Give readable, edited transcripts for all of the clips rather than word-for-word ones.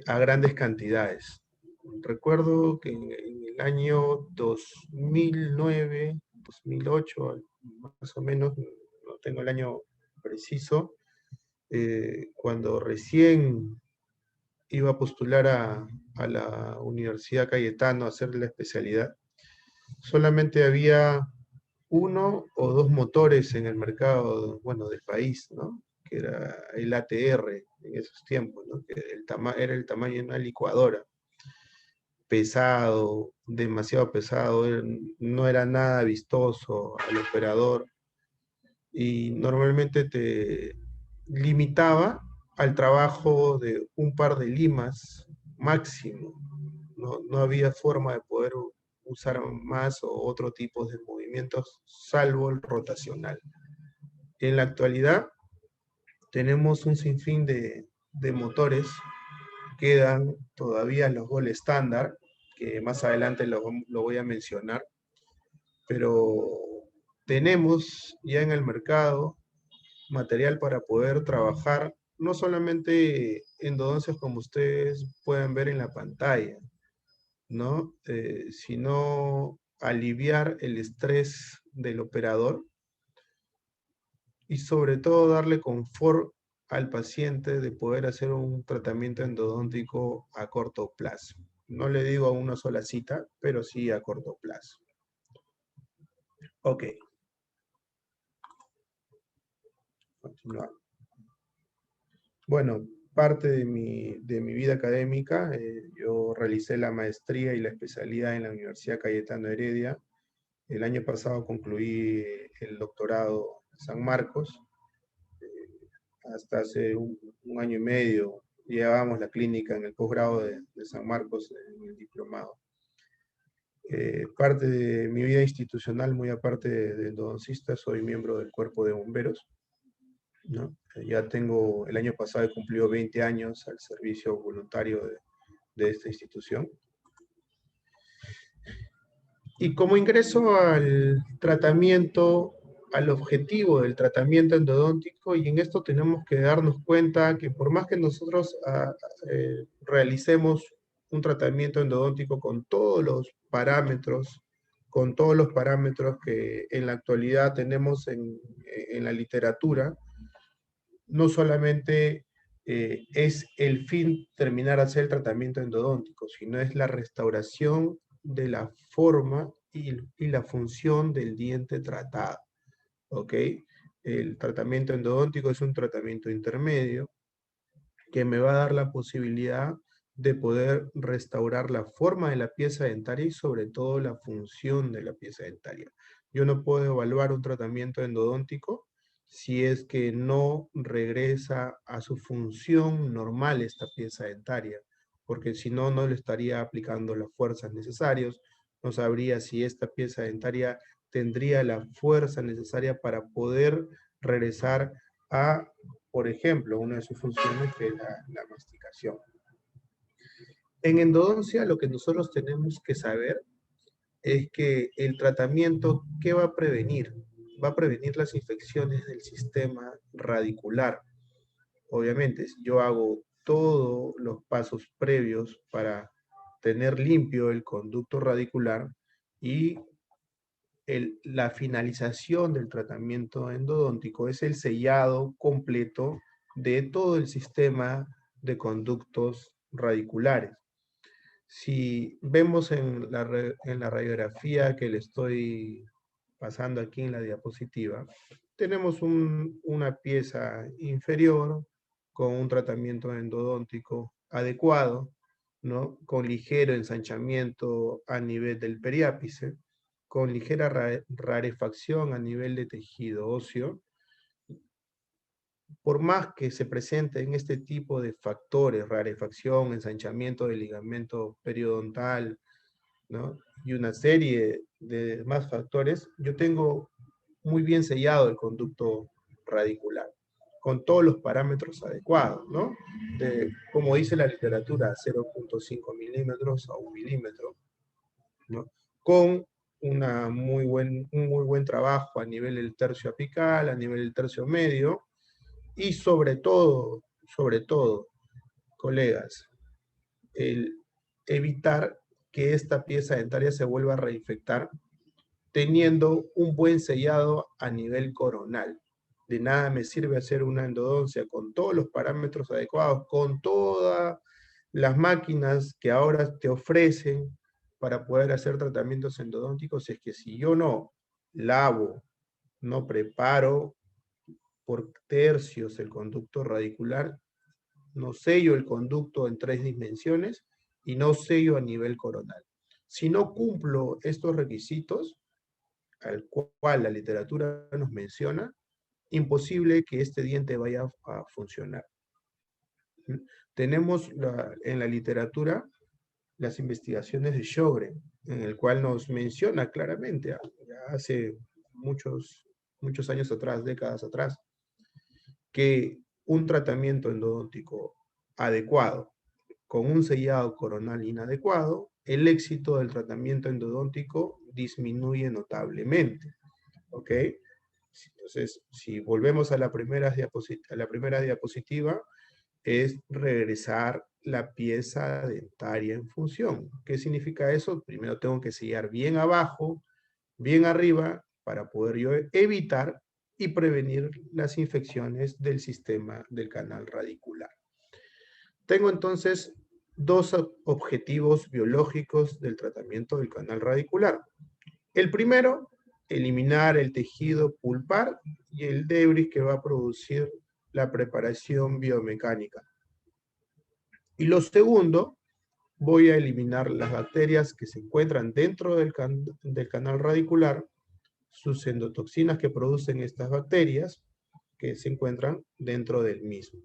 a grandes cantidades. Recuerdo que en el año 2009, 2008, más o menos, no tengo el año preciso, cuando recién iba a postular a la Universidad Cayetano a hacer la especialidad, solamente había uno o dos motores en el mercado, bueno, del país, ¿no? Que era el ATR en esos tiempos, ¿no? Que era el tamaño de una licuadora, pesado, demasiado pesado, no era nada vistoso al operador y normalmente te limitaba al trabajo de un par de limas máximo. No había forma de poder usar más o otro tipo de movimientos salvo el rotacional. En la actualidad tenemos un sinfín de motores, quedan todavía los Gold estándar, que más adelante lo voy a mencionar, pero tenemos ya en el mercado material para poder trabajar no solamente endodoncias como ustedes pueden ver en la pantalla, ¿no? Sino aliviar el estrés del operador y sobre todo darle confort al paciente de poder hacer un tratamiento endodóntico a corto plazo. No le digo a una sola cita, pero sí a corto plazo. Ok, continuamos. Bueno, parte de mi vida académica, yo realicé la maestría y la especialidad en la Universidad Cayetano Heredia. El año pasado concluí el doctorado en San Marcos. Hasta hace un año y medio llevábamos la clínica en el posgrado de San Marcos en el diplomado. Parte de mi vida institucional, muy aparte de endodoncista, soy miembro del cuerpo de bomberos, ¿no? Ya tengo, el año pasado he cumplido 20 años al servicio voluntario de esta institución. Y como ingreso al tratamiento, al objetivo del tratamiento endodóntico, y en esto tenemos que darnos cuenta que por más que nosotros realicemos un tratamiento endodóntico con todos los parámetros que en la actualidad tenemos en la literatura, no solamente es el fin terminar hacer el tratamiento endodóntico, sino es la restauración de la forma y la función del diente tratado, ¿ok? El tratamiento endodóntico es un tratamiento intermedio que me va a dar la posibilidad de poder restaurar la forma de la pieza dentaria y sobre todo la función de la pieza dentaria. Yo no puedo evaluar un tratamiento endodóntico si es que no regresa a su función normal esta pieza dentaria, porque si no, no le estaría aplicando las fuerzas necesarias, no sabría si esta pieza dentaria tendría la fuerza necesaria para poder regresar a, por ejemplo, una de sus funciones que es la masticación. En endodoncia lo que nosotros tenemos que saber es que el tratamiento, ¿qué va a prevenir? Va a prevenir las infecciones del sistema radicular. Obviamente, si yo hago todos los pasos previos para tener limpio el conducto radicular y la finalización del tratamiento endodóntico es el sellado completo de todo el sistema de conductos radiculares. Si vemos en la radiografía que le estoy pasando aquí en la diapositiva, tenemos una pieza inferior con un tratamiento endodóntico adecuado, ¿no? Con ligero ensanchamiento a nivel del periápice, con ligera rarefacción a nivel de tejido óseo. Por más que se presenten este tipo de factores, rarefacción, ensanchamiento del ligamento periodontal, ¿no? Y una serie de más factores, yo tengo muy bien sellado el conducto radicular, con todos los parámetros adecuados, ¿no? Como dice la literatura, 0.5 milímetros a 1 milímetro, ¿no? Con un muy buen trabajo a nivel del tercio apical, a nivel del tercio medio, y sobre todo, colegas, el evitar que esta pieza dentaria se vuelva a reinfectar teniendo un buen sellado a nivel coronal. De nada me sirve hacer una endodoncia con todos los parámetros adecuados, con todas las máquinas que ahora te ofrecen para poder hacer tratamientos endodónticos, es que si yo no lavo, no preparo por tercios el conducto radicular, no sello el conducto en 3 dimensiones y no sello a nivel coronal. Si no cumplo estos requisitos, al cual la literatura nos menciona, imposible que este diente vaya a funcionar. Tenemos en la literatura las investigaciones de Sjogren, en el cual nos menciona claramente, ya hace muchos años atrás, décadas atrás, que un tratamiento endodóntico adecuado con un sellado coronal inadecuado, el éxito del tratamiento endodóntico disminuye notablemente. ¿Ok? Entonces, si volvemos a la primera diapositiva, es regresar la pieza dentaria en función. ¿Qué significa eso? Primero tengo que sellar bien abajo, bien arriba, para poder yo evitar y prevenir las infecciones del sistema del canal radicular. Tengo entonces dos objetivos biológicos del tratamiento del canal radicular. El primero, eliminar el tejido pulpar y el debris que va a producir la preparación biomecánica. Y lo segundo, voy a eliminar las bacterias que se encuentran dentro del canal radicular, sus endotoxinas que producen estas bacterias que se encuentran dentro del mismo.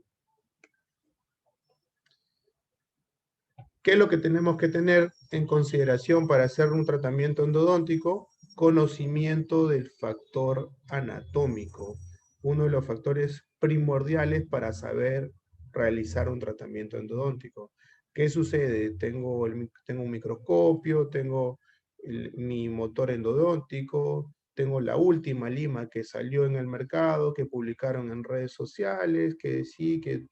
¿Qué es lo que tenemos que tener en consideración para hacer un tratamiento endodóntico? Conocimiento del factor anatómico, uno de los factores primordiales para saber realizar un tratamiento endodóntico. ¿Qué sucede? Tengo un microscopio, tengo mi motor endodóntico, tengo la última lima que salió en el mercado, que publicaron en redes sociales, que sí, que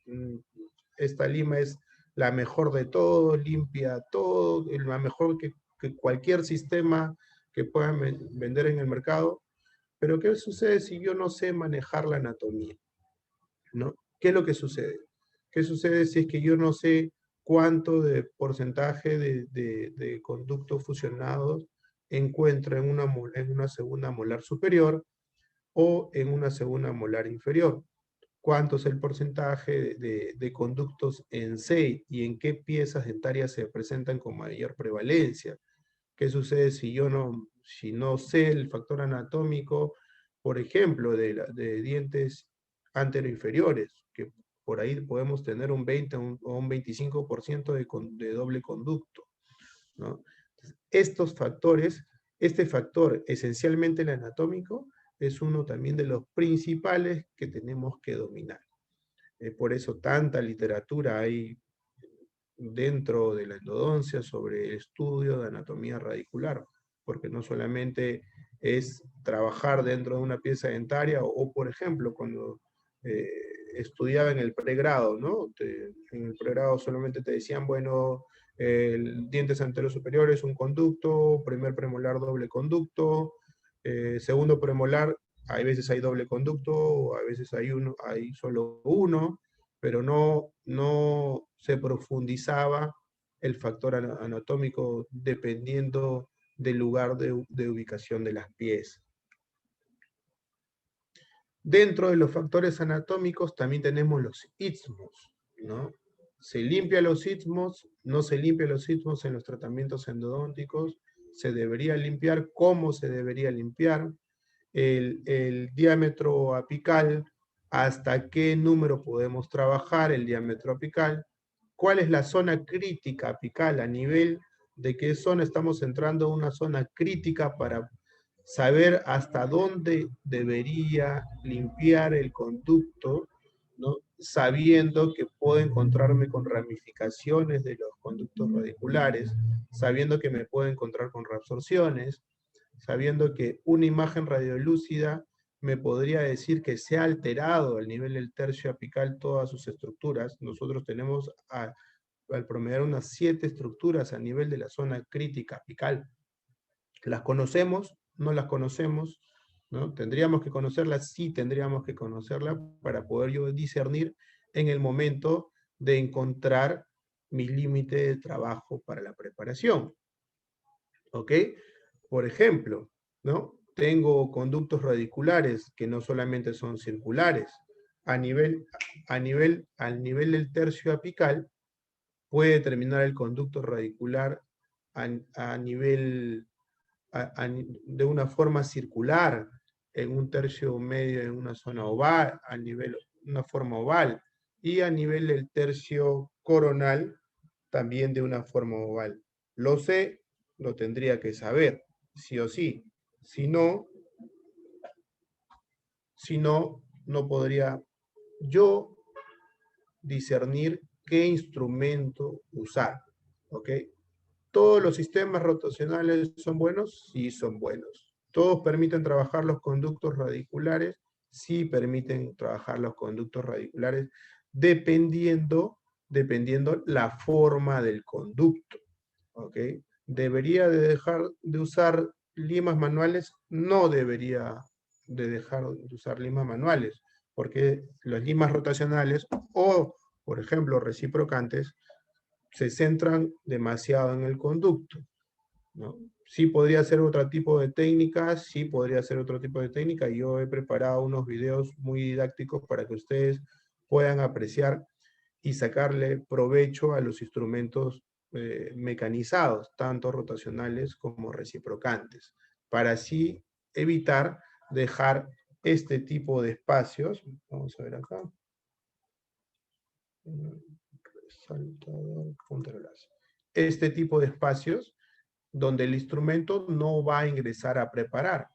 esta lima es la mejor de todo, limpia todo, la mejor que cualquier sistema que puedan vender en el mercado. Pero ¿qué sucede si yo no sé manejar la anatomía? ¿No? ¿Qué es lo que sucede? ¿Qué sucede si es que yo no sé cuánto de porcentaje de conductos fusionados encuentro en una segunda molar superior o en una segunda molar inferior? ¿Cuánto es el porcentaje de conductos en C y en qué piezas dentarias se presentan con mayor prevalencia? ¿Qué sucede si no sé el factor anatómico, por ejemplo, de dientes anteroinferiores, que por ahí podemos tener un 20 o un 25% de doble conducto, ¿no? Estos factores, este factor esencialmente el anatómico, es uno también de los principales que tenemos que dominar. Por eso tanta literatura hay dentro de la endodoncia sobre el estudio de anatomía radicular, porque no solamente es trabajar dentro de una pieza dentaria o por ejemplo, cuando estudiaba en el pregrado, ¿no? En el pregrado solamente te decían, bueno, el dientes anterior superior es un conducto, primer premolar doble conducto, segundo premolar, a veces hay doble conducto, a veces hay solo uno, pero no se profundizaba el factor anatómico dependiendo del lugar de ubicación de las piezas. Dentro de los factores anatómicos también tenemos los istmos, ¿no? Se limpia los istmos, no se limpia los istmos en los tratamientos endodónticos, se debería limpiar, cómo se debería limpiar, el diámetro apical, hasta qué número podemos trabajar el diámetro apical, cuál es la zona crítica apical, a nivel de qué zona estamos entrando a una zona crítica para saber hasta dónde debería limpiar el conducto, ¿no? Sabiendo que puedo encontrarme con ramificaciones de los conductos radiculares, sabiendo que me puedo encontrar con reabsorciones, sabiendo que una imagen radiolúcida me podría decir que se ha alterado al nivel del tercio apical todas sus estructuras. Nosotros tenemos al promediar unas 7 estructuras a nivel de la zona crítica apical. ¿Las conocemos? ¿No las conocemos? ¿No? ¿Tendríamos que conocerlas? Sí, tendríamos que conocerlas para poder yo discernir en el momento de encontrar mi límite de trabajo para la preparación. ¿Ok? Por ejemplo, ¿no? Tengo conductos radiculares que no solamente son circulares. Al nivel del tercio apical, puede terminar el conducto radicular a nivel de una forma circular, en un tercio medio, en una zona oval, a nivel, una forma oval, y a nivel del tercio coronal, también de una forma oval. Lo sé, lo tendría que saber, sí o sí. Si no, no podría yo discernir qué instrumento usar, ¿ok? ¿Todos los sistemas rotacionales son buenos? Sí, son buenos. ¿Todos permiten trabajar los conductos radiculares? Sí, permiten trabajar los conductos radiculares, dependiendo la forma del conducto. ¿Ok? ¿Debería de dejar de usar limas manuales? No debería de dejar de usar limas manuales, porque las limas rotacionales o, por ejemplo, reciprocantes, se centran demasiado en el conducto, ¿no? Sí podría ser otro tipo de técnica, sí podría ser otro tipo de técnica. Yo he preparado unos videos muy didácticos para que ustedes puedan apreciar y sacarle provecho a los instrumentos mecanizados, tanto rotacionales como reciprocantes, para así evitar dejar este tipo de espacios. Vamos a ver acá. Resaltador, punta de láser. Este tipo de espacios donde el instrumento no va a ingresar a preparar.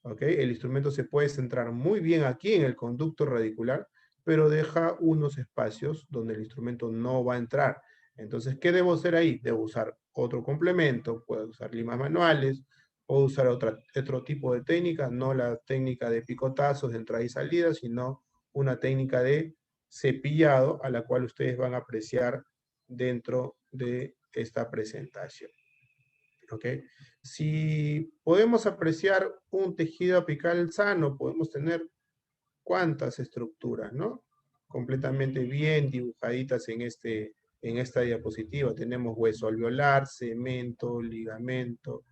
¿Ok? El instrumento se puede centrar muy bien aquí en el conducto radicular, pero deja unos espacios donde el instrumento no va a entrar. Entonces, ¿qué debo hacer ahí? Debo usar otro complemento, puedo usar limas manuales, puedo usar otro tipo de técnica, no la técnica de picotazos de entrada y salida, sino una técnica de cepillado a la cual ustedes van a apreciar dentro de esta presentación. ¿Ok? Si podemos apreciar un tejido apical sano, podemos tener cuántas estructuras, ¿no? Completamente bien dibujaditas en esta diapositiva. Tenemos hueso alveolar, cemento, ligamento,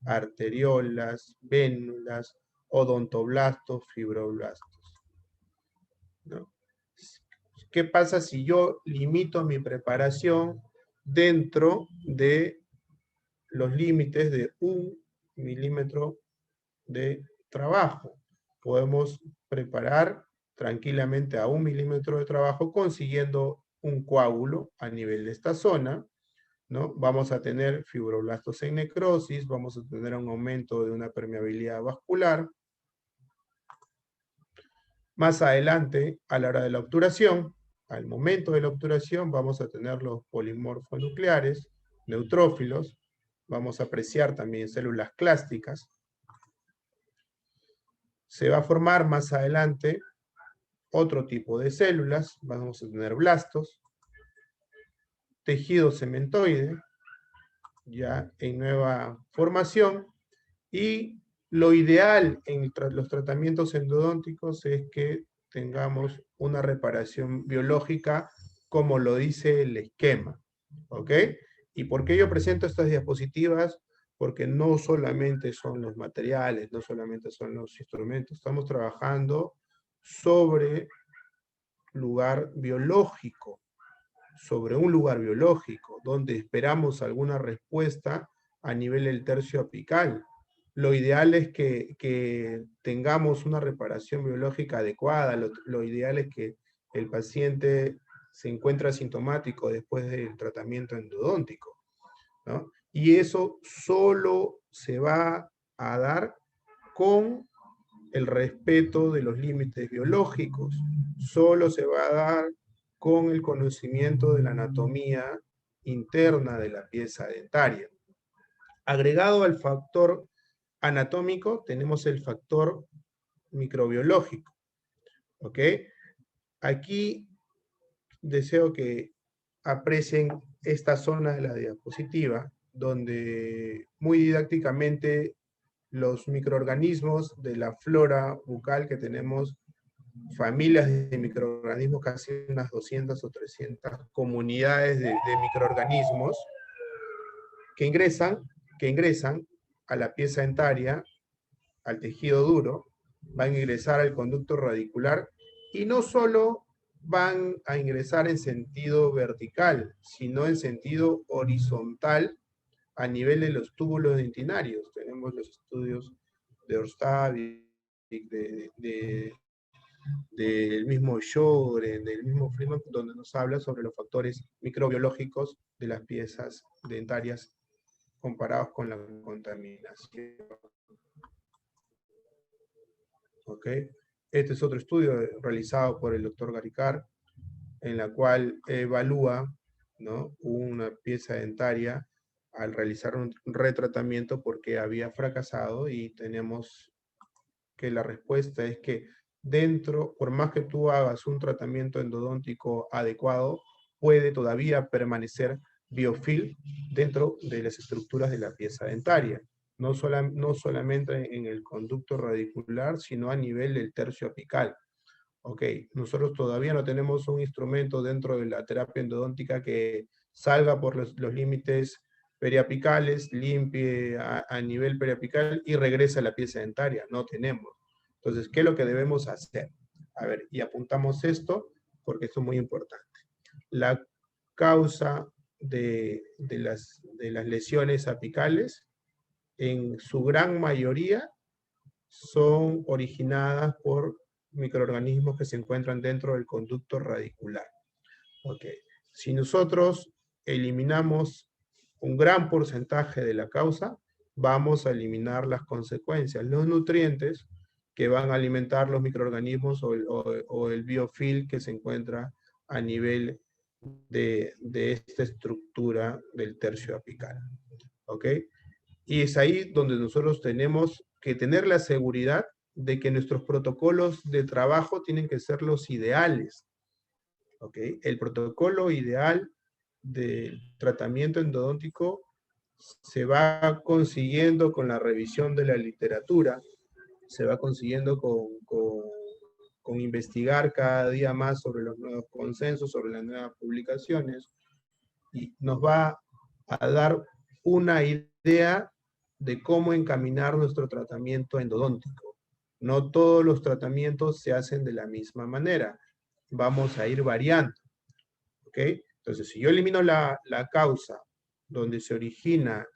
arteriolas, vénulas, odontoblastos, fibroblastos, ¿no? ¿Qué pasa si yo limito mi preparación dentro de los límites de 1 milímetro de trabajo? Podemos preparar tranquilamente a 1 milímetro de trabajo consiguiendo un coágulo a nivel de esta zona, ¿no? Vamos a tener fibroblastos en necrosis, vamos a tener un aumento de una permeabilidad vascular. Más adelante, a la hora de la obturación, al momento de la obturación, vamos a tener los polimorfonucleares, neutrófilos, vamos a apreciar también células clásticas. Se va a formar más adelante otro tipo de células, vamos a tener blastos, tejido cementoide, ya en nueva formación, y lo ideal en los tratamientos endodónticos es que tengamos una reparación biológica como lo dice el esquema, ¿ok? ¿Y por qué yo presento estas diapositivas? Porque no solamente son los materiales, no solamente son los instrumentos, estamos trabajando sobre lugar biológico, sobre un lugar biológico, donde esperamos alguna respuesta a nivel del tercio apical. Lo ideal es que tengamos una reparación biológica adecuada, lo ideal es que el paciente se encuentre asintomático después del tratamiento endodóntico, ¿no? Y eso solo se va a dar con el respeto de los límites biológicos, solo se va a dar con el conocimiento de la anatomía interna de la pieza dentaria. Agregado al factor anatómico, tenemos el factor microbiológico, ¿ok? Aquí deseo que aprecien esta zona de la diapositiva, donde muy didácticamente los microorganismos de la flora bucal que tenemos, familias de microorganismos, casi unas 200 o 300 comunidades de microorganismos que ingresan a la pieza dentaria, al tejido duro, van a ingresar al conducto radicular y no solo van a ingresar en sentido vertical, sino en sentido horizontal a nivel de los túbulos dentinarios. Tenemos los estudios de Orstavi, del mismo Sjögren, del mismo Freeman, donde nos habla sobre los factores microbiológicos de las piezas dentarias comparados con la contaminación. ¿Ok? Este es otro estudio realizado por el doctor Garicar, en la cual evalúa, ¿no?, una pieza dentaria al realizar un retratamiento porque había fracasado, y tenemos que la respuesta es que dentro, por más que tú hagas un tratamiento endodóntico adecuado, puede todavía permanecer biofilm dentro de las estructuras de la pieza dentaria. No solamente en el conducto radicular, sino a nivel del tercio apical. Ok, nosotros todavía no tenemos un instrumento dentro de la terapia endodóntica que salga por los límites periapicales, limpie a nivel periapical y regrese a la pieza dentaria. No tenemos. Entonces, ¿qué es lo que debemos hacer? A ver, y apuntamos esto porque esto es muy importante. La causa de las lesiones apicales, en su gran mayoría, son originadas por microorganismos que se encuentran dentro del conducto radicular. Ok. Si nosotros eliminamos un gran porcentaje de la causa, vamos a eliminar las consecuencias, los nutrientes que van a alimentar los microorganismos o el biofilm que se encuentra a nivel de esta estructura del tercio apical. ¿Ok? Y es ahí donde nosotros tenemos que tener la seguridad de que nuestros protocolos de trabajo tienen que ser los ideales. ¿Ok? El protocolo ideal de tratamiento endodóntico se va consiguiendo con la revisión de la literatura, se va consiguiendo con investigar cada día más sobre los nuevos consensos, sobre las nuevas publicaciones, y nos va a dar una idea de cómo encaminar nuestro tratamiento endodóntico. No todos los tratamientos se hacen de la misma manera. Vamos a ir variando. ¿Ok? Entonces, si yo elimino la causa donde se origina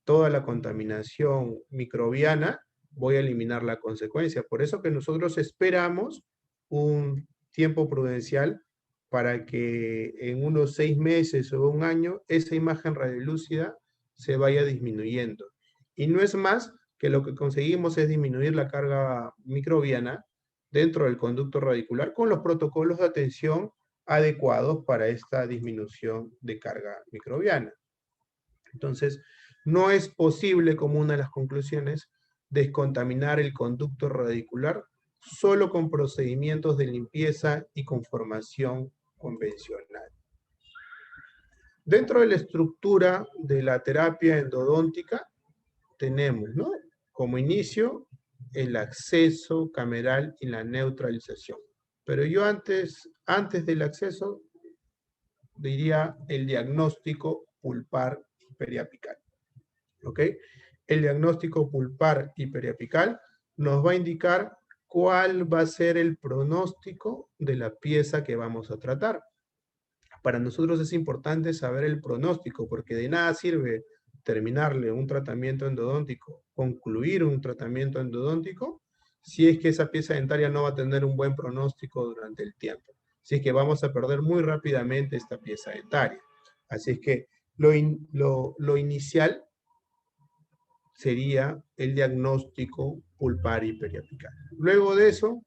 toda la contaminación microbiana, voy a eliminar la consecuencia. Por eso que nosotros esperamos un tiempo prudencial para que en unos 6 meses o un año esa imagen radiolúcida se vaya disminuyendo. Y no es más que lo que conseguimos es disminuir la carga microbiana dentro del conducto radicular con los protocolos de atención adecuados para esta disminución de carga microbiana. Entonces, no es posible, como una de las conclusiones, descontaminar el conducto radicular solo con procedimientos de limpieza y con formación convencional. Dentro de la estructura de la terapia endodóntica tenemos, ¿no?, como inicio el acceso cameral y la neutralización. Pero yo antes del acceso diría el diagnóstico pulpar periapical. ¿Ok? El diagnóstico pulpar y periapical nos va a indicar cuál va a ser el pronóstico de la pieza que vamos a tratar. Para nosotros es importante saber el pronóstico, porque de nada sirve terminarle un tratamiento endodóntico, concluir un tratamiento endodóntico, si es que esa pieza dentaria no va a tener un buen pronóstico durante el tiempo. Si es que vamos a perder muy rápidamente esta pieza dentaria. Así es que lo inicial sería el diagnóstico pulpar y periapical. Luego de eso,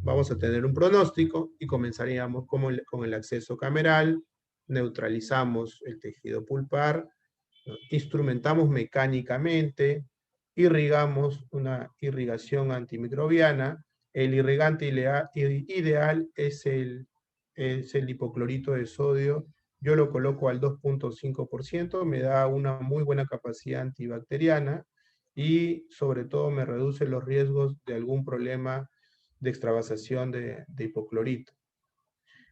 vamos a tener un pronóstico y comenzaríamos con el acceso cameral, neutralizamos el tejido pulpar, instrumentamos mecánicamente, irrigamos una irrigación antimicrobiana. El irrigante ideal es el hipoclorito de sodio yo lo coloco al 2.5%, me da una muy buena capacidad antibacteriana y sobre todo me reduce los riesgos de algún problema de extravasación de hipoclorito.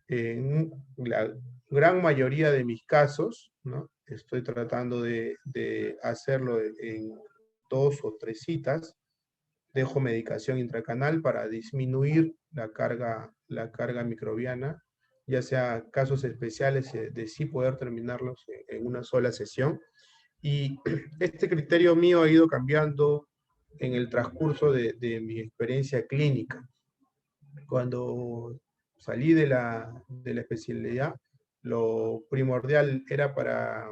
En la gran mayoría de mis casos, ¿no? Estoy tratando de hacerlo en 2 o 3 citas, dejo medicación intracanal para disminuir la carga microbiana, ya sea casos especiales de sí poder terminarlos en una sola sesión. Y este criterio mío ha ido cambiando en el transcurso de mi experiencia clínica. Cuando salí de la especialidad, lo primordial era para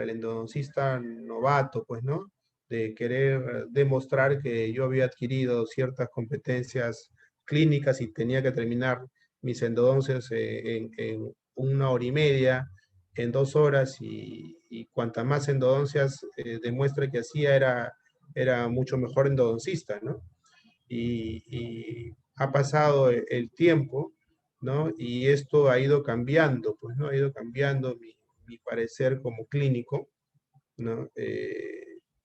el endodoncista novato, pues, ¿no? De querer demostrar que yo había adquirido ciertas competencias clínicas y tenía que terminar mis endodoncias en 1 hora y media, en 2 horas, y cuanta más endodoncias demuestre que hacía era mucho mejor endodoncista, ¿no? Y ha pasado el tiempo, ¿no? Y esto ha ido cambiando, pues, ¿no? Ha ido cambiando mi parecer como clínico, ¿no?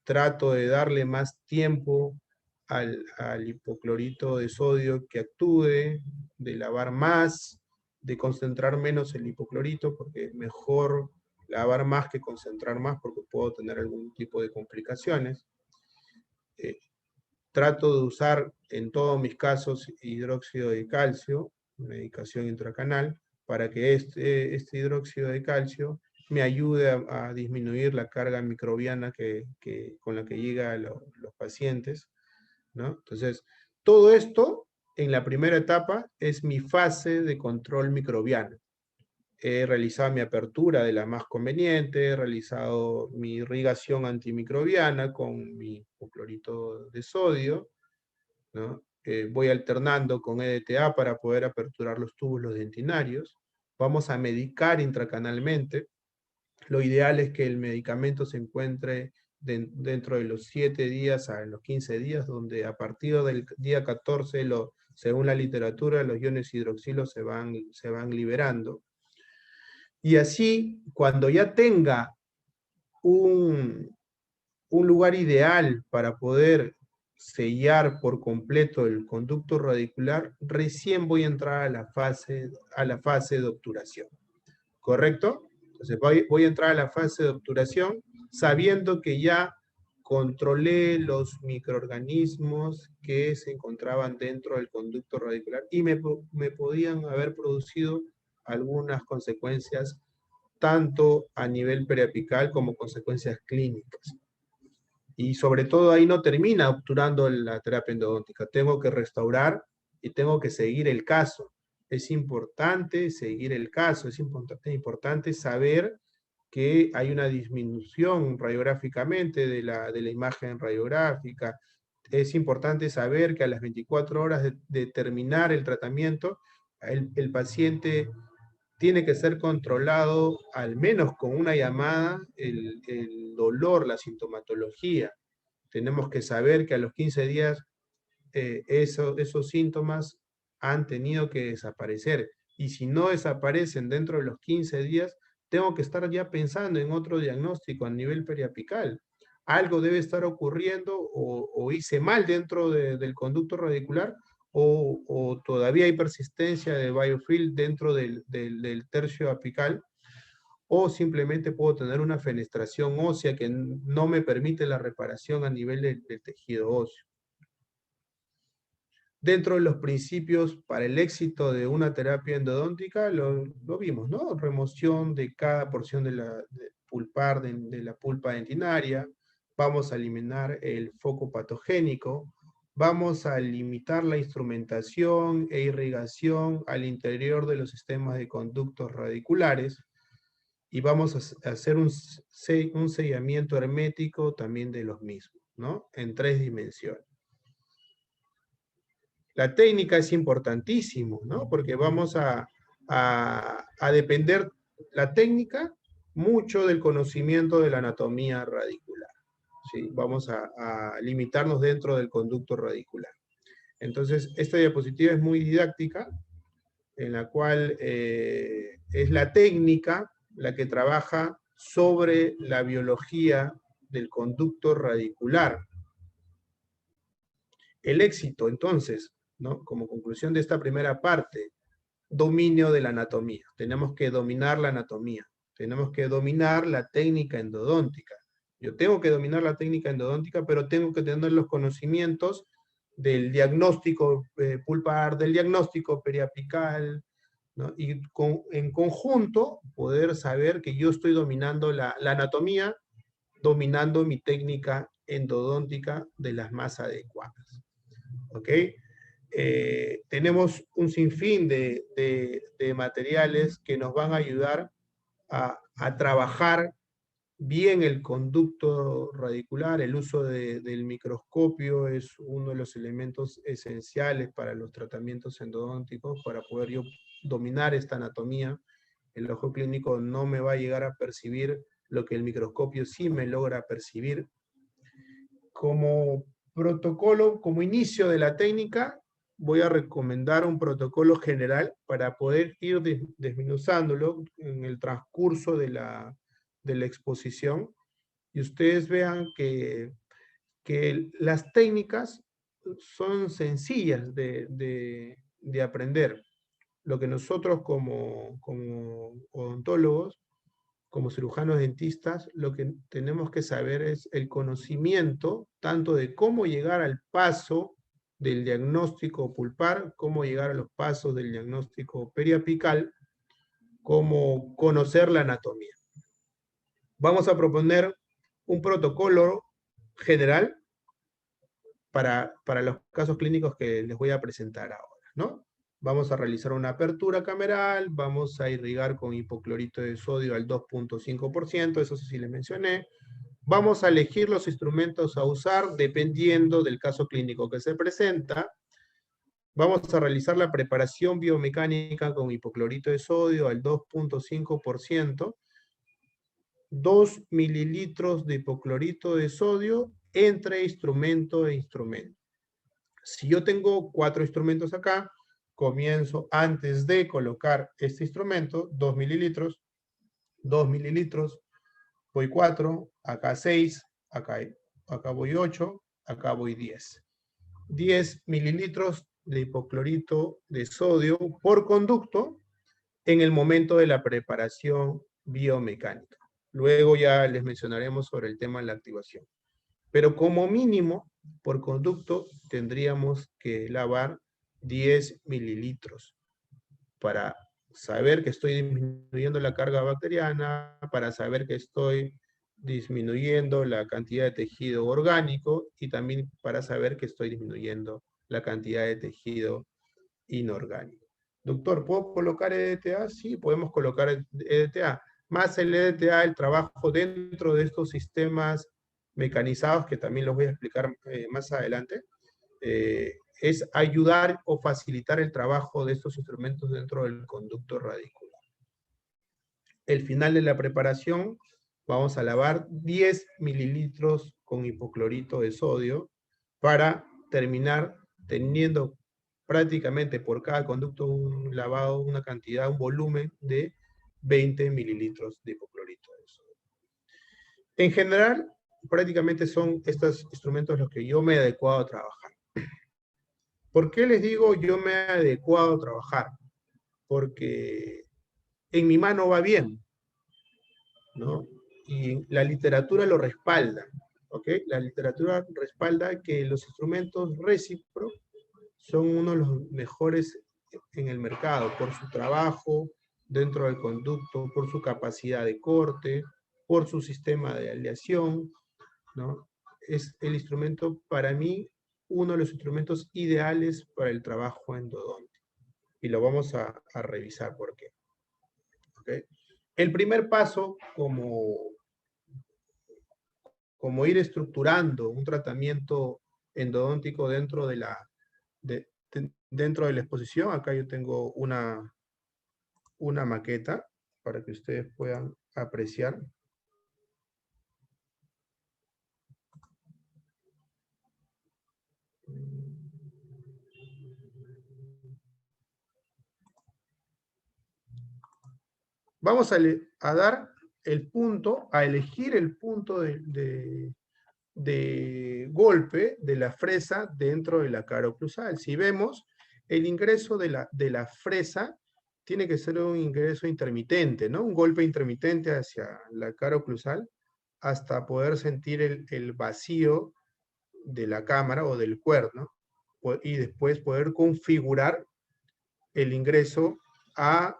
Trato de darle más tiempo al hipoclorito de sodio que actúe, de lavar más, de concentrar menos el hipoclorito, porque es mejor lavar más que concentrar más, porque puedo tener algún tipo de complicaciones. Trato de usar en todos mis casos hidróxido de calcio, medicación intracanal, para que este hidróxido de calcio me ayude a disminuir la carga microbiana con la que llegan los pacientes, ¿no? Entonces, todo esto en la primera etapa es mi fase de control microbiano. He realizado mi apertura de la más conveniente, he realizado mi irrigación antimicrobiana con mi hipoclorito de sodio, ¿no? Voy alternando con EDTA para poder aperturar los túbulos dentinarios. Vamos a medicar intracanalmente. Lo ideal es que el medicamento se encuentre dentro de los 7 días a los 15 días, donde a partir del día 14, según la literatura, los iones hidroxilos se van liberando. Y así, cuando ya tenga un lugar ideal para poder sellar por completo el conducto radicular, recién voy a entrar a la fase de obturación. ¿Correcto? Entonces voy a entrar a la fase de obturación sabiendo que ya controlé los microorganismos que se encontraban dentro del conducto radicular y me podían haber producido algunas consecuencias tanto a nivel periapical como consecuencias clínicas. Y sobre todo ahí no termina obturando la terapia endodóntica. Tengo que restaurar y tengo que seguir el caso. Es importante seguir el caso, es importante saber que hay una disminución radiográficamente de la imagen radiográfica. Es importante saber que a las 24 horas de terminar el tratamiento, el paciente tiene que ser controlado al menos con una llamada el dolor, la sintomatología. Tenemos que saber que a los 15 días esos síntomas han tenido que desaparecer. Y si no desaparecen dentro de los 15 días, tengo que estar ya pensando en otro diagnóstico a nivel periapical. Algo debe estar ocurriendo o hice mal dentro del conducto radicular o todavía hay persistencia de biofilm dentro del tercio apical, o simplemente puedo tener una fenestración ósea que no me permite la reparación a nivel del tejido óseo. Dentro de los principios para el éxito de una terapia endodóntica, lo vimos, ¿no? Remoción de cada porción de pulpar de la pulpa dentinaria, vamos a eliminar el foco patogénico, vamos a limitar la instrumentación e irrigación al interior de los sistemas de conductos radiculares, y vamos a hacer un sellamiento hermético también de los mismos, ¿no? En 3 dimensiones. La técnica es importantísimo, ¿no? Porque vamos a depender la técnica mucho del conocimiento de la anatomía radicular, ¿sí? Vamos a limitarnos dentro del conducto radicular. Entonces, esta diapositiva es muy didáctica, en la cual es la técnica la que trabaja sobre la biología del conducto radicular. El éxito, entonces, ¿no? Como conclusión de esta primera parte, dominio de la anatomía. Tenemos que dominar la anatomía. Tenemos que dominar la técnica endodóntica. Yo tengo que dominar la técnica endodóntica, pero tengo que tener los conocimientos del diagnóstico pulpar, del diagnóstico periapical, ¿no? Y en conjunto poder saber que yo estoy dominando la anatomía, dominando mi técnica endodóntica de las más adecuadas. ¿Ok? Tenemos un sinfín de materiales que nos van a ayudar a trabajar bien el conducto radicular. El uso del microscopio es uno de los elementos esenciales para los tratamientos endodónticos, para poder yo dominar esta anatomía. El ojo clínico no me va a llegar a percibir lo que el microscopio sí me logra percibir. Como protocolo, como inicio de la técnica, voy a recomendar un protocolo general para poder ir desmenuzándolo en el transcurso de la exposición, y ustedes vean que las técnicas son sencillas de aprender. Lo que nosotros como odontólogos, como cirujanos dentistas, lo que tenemos que saber es el conocimiento tanto de cómo llegar al paso del diagnóstico pulpar, cómo llegar a los pasos del diagnóstico periapical, cómo conocer la anatomía. Vamos a proponer un protocolo general para los casos clínicos que les voy a presentar ahora, ¿no? Vamos a realizar una apertura cameral, vamos a irrigar con hipoclorito de sodio al 2.5%, eso sí les mencioné. Vamos a elegir los instrumentos a usar dependiendo del caso clínico que se presenta. Vamos a realizar la preparación biomecánica con hipoclorito de sodio al 2.5%, 2 mililitros de hipoclorito de sodio entre instrumento e instrumento. Si yo tengo 4 instrumentos acá, comienzo antes de colocar este instrumento, 2 mililitros, 2 mililitros, voy 4, acá 6, acá voy 8, acá voy 10. 10 mililitros de hipoclorito de sodio por conducto en el momento de la preparación biomecánica. Luego ya les mencionaremos sobre el tema de la activación. Pero como mínimo, por conducto, tendríamos que lavar 10 mililitros para saber que estoy disminuyendo la carga bacteriana, para saber que estoy disminuyendo la cantidad de tejido orgánico y también para saber que estoy disminuyendo la cantidad de tejido inorgánico. Doctor, ¿puedo colocar EDTA? Sí, podemos colocar EDTA. Más el EDTA, el trabajo dentro de estos sistemas mecanizados, que también los voy a explicar más adelante, es ayudar o facilitar el trabajo de estos instrumentos dentro del conducto radicular. El final de la preparación, vamos a lavar 10 mililitros con hipoclorito de sodio para terminar teniendo prácticamente por cada conducto un lavado, una cantidad, un volumen de 20 mililitros de hipoclorito de sodio. En general, prácticamente son estos instrumentos los que yo me he adecuado a trabajar. ¿Por qué les digo yo me he adecuado a trabajar? Porque en mi mano va bien, ¿no? Y la literatura lo respalda, ¿ok? La literatura respalda que los instrumentos Recipro son uno de los mejores en el mercado por su trabajo dentro del conducto, por su capacidad de corte, por su sistema de aleación, ¿no? Es el instrumento, para mí, uno de los instrumentos ideales para el trabajo endodóntico. Y lo vamos a revisar por qué. ¿Okay? El primer paso, como ir estructurando un tratamiento endodóntico dentro de la exposición, acá yo tengo una maqueta para que ustedes puedan apreciar. vamos a dar el punto, a elegir el punto de golpe de la fresa dentro de la cara oclusal. Si vemos, el ingreso de la fresa tiene que ser un ingreso intermitente, ¿no? Un golpe intermitente hacia la cara oclusal hasta poder sentir el vacío de la cámara o del cuerno y después poder configurar el ingreso a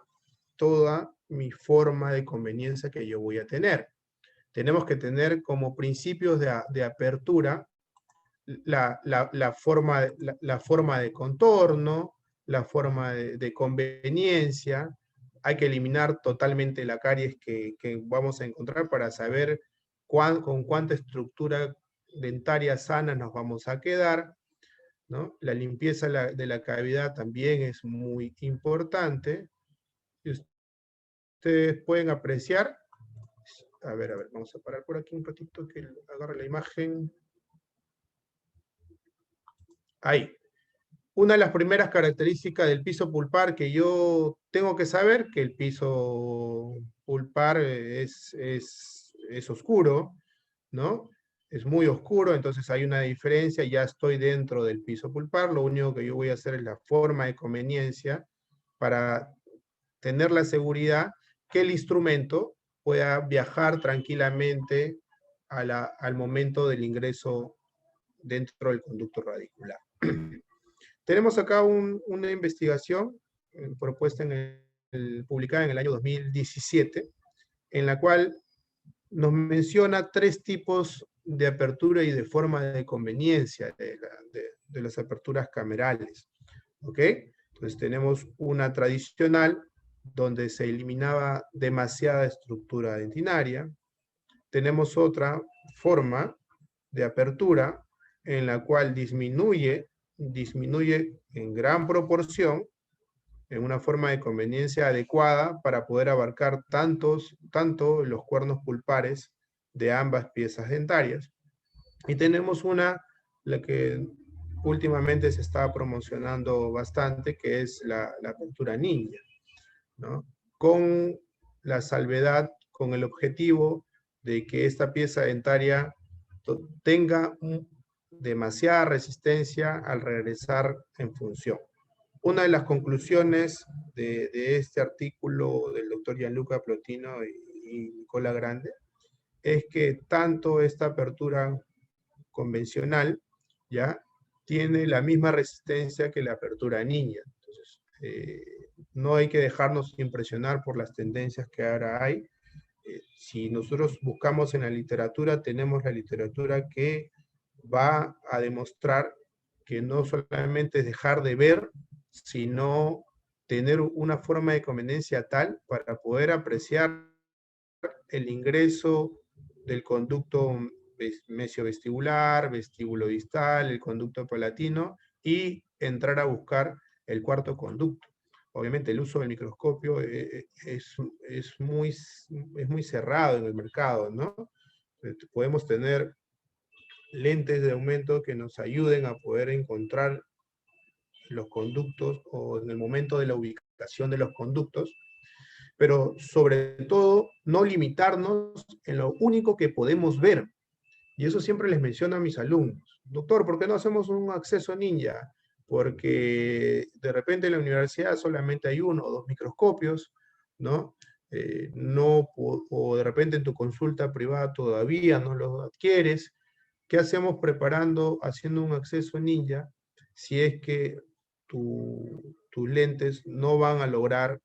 toda mi forma de conveniencia que yo voy a tener. Tenemos que tener como principios de apertura la forma de contorno, la forma de conveniencia. Hay que eliminar totalmente la caries que vamos a encontrar para saber con cuánta estructura dentaria sana nos vamos a quedar, ¿no? La limpieza de la cavidad también es muy importante. Y ustedes pueden apreciar. A ver, vamos a parar por aquí un ratito que agarre la imagen. Ahí. Una de las primeras características del piso pulpar que yo tengo que saber, que el piso pulpar es oscuro, ¿no? Es muy oscuro, entonces hay una diferencia, ya estoy dentro del piso pulpar, lo único que yo voy a hacer es la forma de conveniencia para tener la seguridad que el instrumento pueda viajar tranquilamente al momento del ingreso dentro del conducto radicular. Tenemos acá una investigación propuesta publicada en el año 2017, en la cual nos menciona 3 tipos de apertura y de forma de conveniencia de las aperturas camerales. ¿Ok? Entonces tenemos una tradicional, donde se eliminaba demasiada estructura dentinaria. Tenemos otra forma de apertura en la cual disminuye en gran proporción, en una forma de conveniencia adecuada para poder abarcar tanto los cuernos pulpares de ambas piezas dentarias. Y tenemos la que últimamente se está promocionando bastante, que es la apertura ninja, ¿no? Con la salvedad, con el objetivo de que esta pieza dentaria tenga demasiada resistencia al regresar en función. Una de las conclusiones de este artículo del doctor Gianluca Plotino y Nicola Grande es que tanto esta apertura convencional ya tiene la misma resistencia que la apertura ninja. Entonces, no hay que dejarnos impresionar por las tendencias que ahora hay. Si nosotros buscamos en la literatura, tenemos la literatura que va a demostrar que no solamente es dejar de ver, sino tener una forma de conveniencia tal para poder apreciar el ingreso del conducto mesiovestibular, vestíbulo distal, el conducto palatino y entrar a buscar el cuarto conducto. Obviamente el uso del microscopio es muy cerrado en el mercado, ¿no? Podemos tener lentes de aumento que nos ayuden a poder encontrar los conductos o en el momento de la ubicación de los conductos, pero sobre todo no limitarnos en lo único que podemos ver. Y eso siempre les menciono a mis alumnos. Doctor, ¿por qué no hacemos un acceso ninja? Porque de repente en la universidad solamente hay 1 o 2 microscopios, ¿no? O de repente en tu consulta privada todavía no los adquieres. ¿Qué hacemos haciendo un acceso ninja si es que tus lentes no van a lograr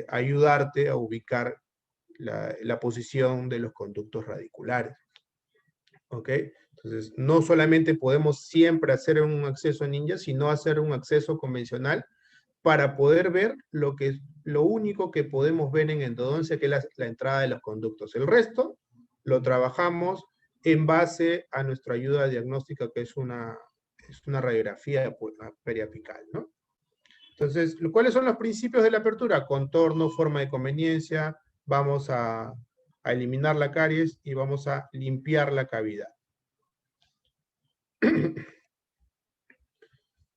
ayudarte a ubicar la posición de los conductos radiculares? ¿Ok? Entonces, no solamente podemos siempre hacer un acceso ninja, sino hacer un acceso convencional para poder ver lo único que podemos ver en endodoncia, que es la entrada de los conductos. El resto lo trabajamos en base a nuestra ayuda diagnóstica, que es una radiografía periapical, ¿no? Entonces, ¿cuáles son los principios de la apertura? Contorno, forma de conveniencia, vamos a eliminar la caries y vamos a limpiar la cavidad.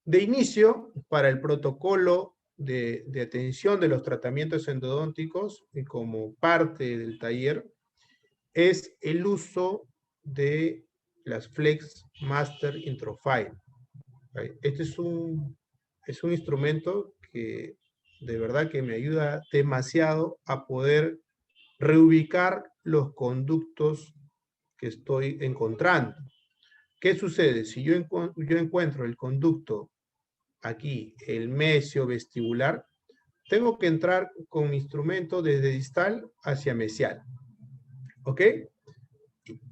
De inicio, para el protocolo de atención de los tratamientos endodónticos y como parte del taller es el uso de las Flex Master Introfile. Este es un instrumento que de verdad que me ayuda demasiado a poder reubicar los conductos que estoy encontrando. ¿Qué sucede? Si yo encuentro el conducto aquí, el mesio vestibular, tengo que entrar con mi instrumento desde distal hacia mesial. ¿Ok?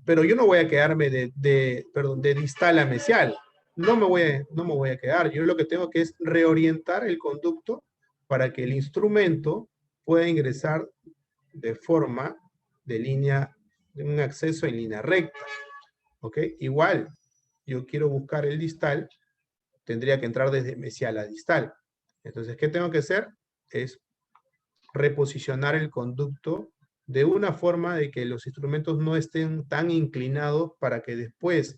Pero yo no voy a quedarme de distal a mesial. No me voy a quedar. Yo lo que tengo que es reorientar el conducto para que el instrumento pueda ingresar de forma de línea, de un acceso en línea recta. ¿Ok? Igual, yo quiero buscar el distal, tendría que entrar desde mesial a distal. Entonces, ¿qué tengo que hacer? Es reposicionar el conducto de una forma de que los instrumentos no estén tan inclinados para que después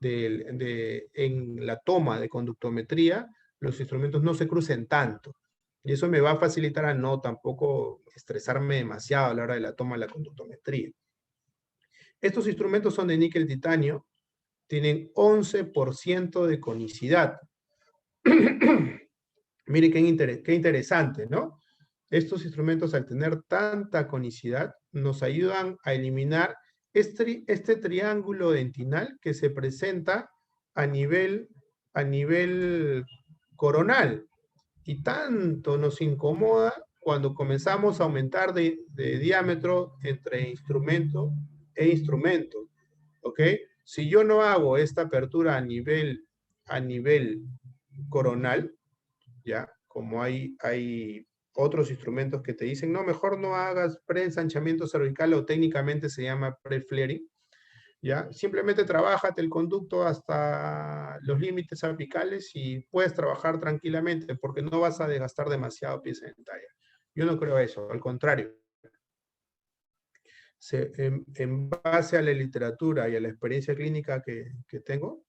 en la toma de conductometría los instrumentos no se crucen tanto. Y eso me va a facilitar a no tampoco estresarme demasiado a la hora de la toma de la conductometría. Estos instrumentos son de níquel titanio, tienen 11% de conicidad. Mire qué interesante, ¿no? Estos instrumentos, al tener tanta conicidad, nos ayudan a eliminar este triángulo dentinal que se presenta a nivel coronal. Y tanto nos incomoda cuando comenzamos a aumentar de diámetro entre instrumento e instrumento. ¿Ok? Si yo no hago esta apertura a nivel coronal, ¿ya? Como hay otros instrumentos que te dicen, no, mejor no hagas preensanchamiento cervical o técnicamente se llama pre-flaring, ¿ya? Simplemente trabájate el conducto hasta los límites apicales y puedes trabajar tranquilamente porque no vas a desgastar demasiado pieza dentaria. Yo no creo eso, al contrario. En base a la literatura y a la experiencia clínica que tengo,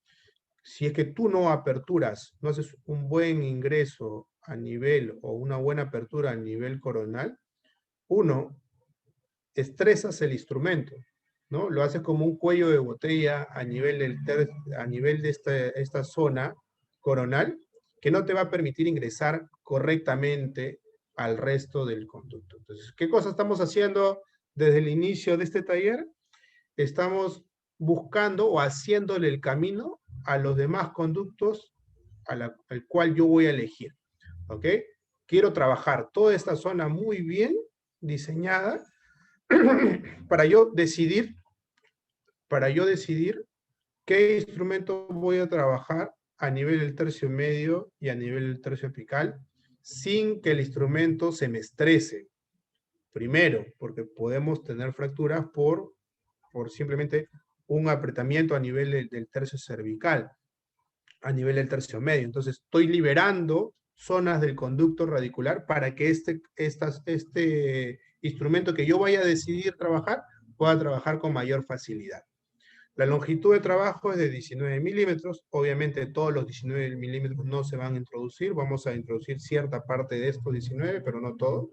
si es que tú no aperturas, no haces un buen ingreso a nivel o una buena apertura a nivel coronal, uno, estresas el instrumento, ¿no? Lo haces como un cuello de botella a nivel de esta zona coronal que no te va a permitir ingresar correctamente al resto del conducto. Entonces, ¿qué cosa estamos haciendo desde el inicio de este taller? Estamos buscando o haciéndole el camino a los demás conductos al cual yo voy a elegir. ¿Ok? Quiero trabajar toda esta zona muy bien diseñada para yo decidir qué instrumento voy a trabajar a nivel del tercio medio y a nivel del tercio apical sin que el instrumento se me estrese. Primero, porque podemos tener fracturas por simplemente un apretamiento a nivel del tercio cervical, a nivel del tercio medio. Entonces, estoy liberando zonas del conducto radicular para que este instrumento que yo vaya a decidir trabajar pueda trabajar con mayor facilidad. La longitud de trabajo es de 19 milímetros. Obviamente todos los 19 milímetros no se van a introducir. Vamos a introducir cierta parte de estos 19, pero no todo.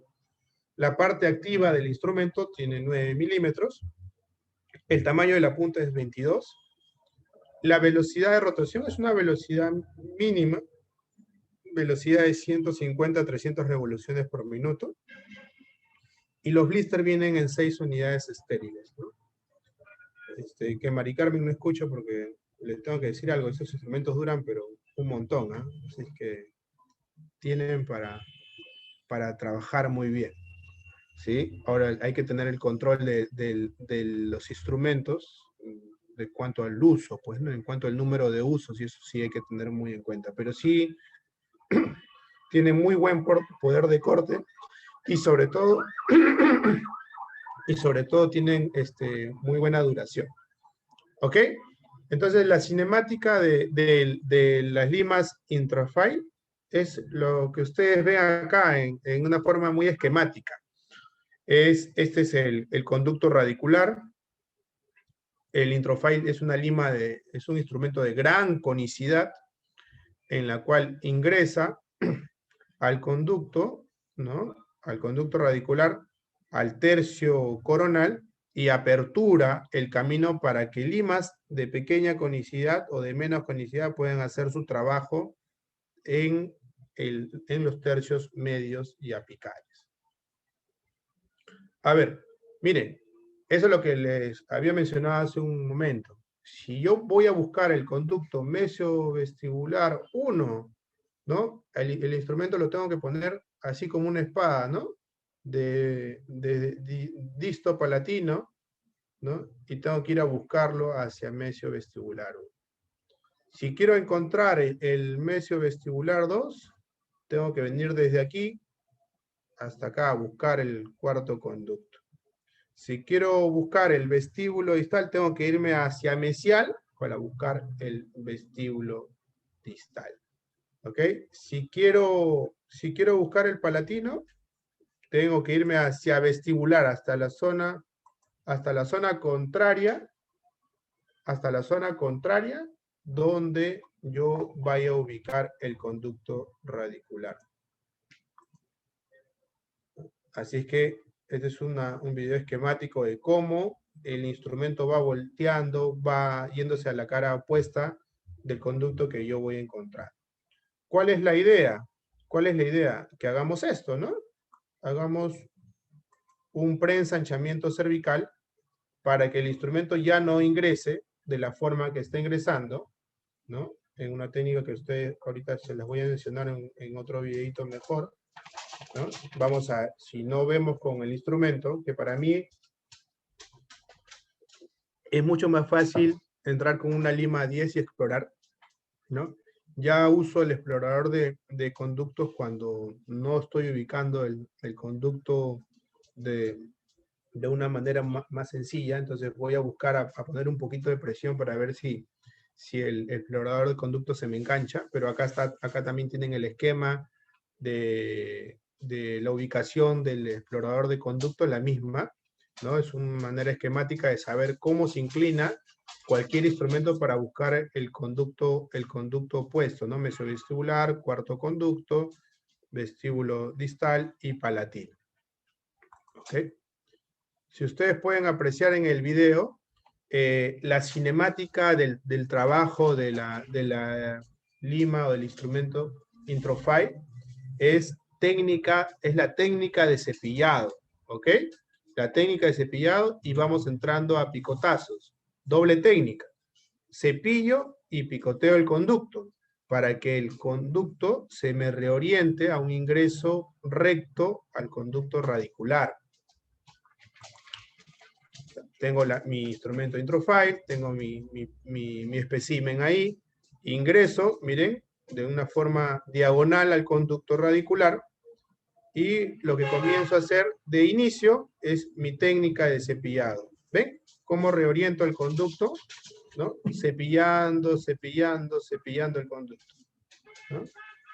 La parte activa del instrumento tiene 9 milímetros. El tamaño de la punta es 22. La velocidad de rotación es una velocidad mínima. Velocidad de 150 a 300 revoluciones por minuto. Y los blisters vienen en 6 unidades estériles, ¿no? Que Mari Carmen no escucho porque le tengo que decir algo. Esos instrumentos duran, pero un montón, ¿eh? Así que tienen para trabajar muy bien, ¿sí? Ahora hay que tener el control de los instrumentos, de cuanto al uso, pues, ¿no? En cuanto al número de usos, y eso sí hay que tener muy en cuenta. Pero sí tiene muy buen poder de corte y sobre todo tienen muy buena duración. ¿Ok? Entonces la cinemática de las limas Introfile es lo que ustedes ven acá en una forma muy esquemática. Este es el conducto radicular. El Introfile es es un instrumento de gran conicidad en la cual ingresa al conducto, ¿no? Al conducto radicular, al tercio coronal, y apertura el camino para que limas de pequeña conicidad o de menos conicidad puedan hacer su trabajo en los tercios medios y apicales. A ver, miren, eso es lo que les había mencionado hace un momento. Si yo voy a buscar el conducto mesiovestibular 1, ¿no? El instrumento lo tengo que poner así como una espada, ¿no? De disto palatino, ¿no? Y tengo que ir a buscarlo hacia mesiovestibular 1. Si quiero encontrar el mesiovestibular 2, tengo que venir desde aquí hasta acá a buscar el cuarto conducto. Si quiero buscar el vestíbulo distal, tengo que irme hacia mesial para buscar el vestíbulo distal. ¿Ok? Si quiero buscar el palatino, tengo que irme hacia vestibular, hasta la zona contraria, donde yo vaya a ubicar el conducto radicular. Así es que este es un video esquemático de cómo el instrumento va volteando, va yéndose a la cara opuesta del conducto que yo voy a encontrar. ¿Cuál es la idea? ¿Cuál es la idea? Que hagamos esto, ¿no? Hagamos un preensanchamiento cervical para que el instrumento ya no ingrese de la forma que está ingresando, ¿no? En una técnica que ustedes ahorita se las voy a mencionar en otro videito mejor, ¿no? Vamos a, si no vemos con el instrumento, que para mí es mucho más fácil entrar con una lima 10 y explorar, ¿no? Ya uso el explorador de conductos cuando no estoy ubicando el conducto de una manera más sencilla, entonces voy a buscar a poner un poquito de presión para ver si el explorador de conductos se me engancha, pero acá también tienen el esquema de la ubicación del explorador de conducto, la misma, ¿no? Es una manera esquemática de saber cómo se inclina cualquier instrumento para buscar el conducto opuesto, ¿no? Mesiovestibular, cuarto conducto, vestíbulo distal y palatino. ¿Ok? Si ustedes pueden apreciar en el video, la cinemática del trabajo de la lima o del instrumento Introfile es la técnica de cepillado, ¿ok? La técnica de cepillado, y vamos entrando a picotazos. Doble técnica, cepillo y picoteo el conducto, para que el conducto se me reoriente a un ingreso recto al conducto radicular. Tengo mi instrumento Introfile, tengo mi espécimen ahí, ingreso, miren, de una forma diagonal al conducto radicular, y lo que comienzo a hacer de inicio es mi técnica de cepillado. ¿Ven? Cómo reoriento el conducto, ¿no? Cepillando, cepillando, cepillando el conducto, ¿no?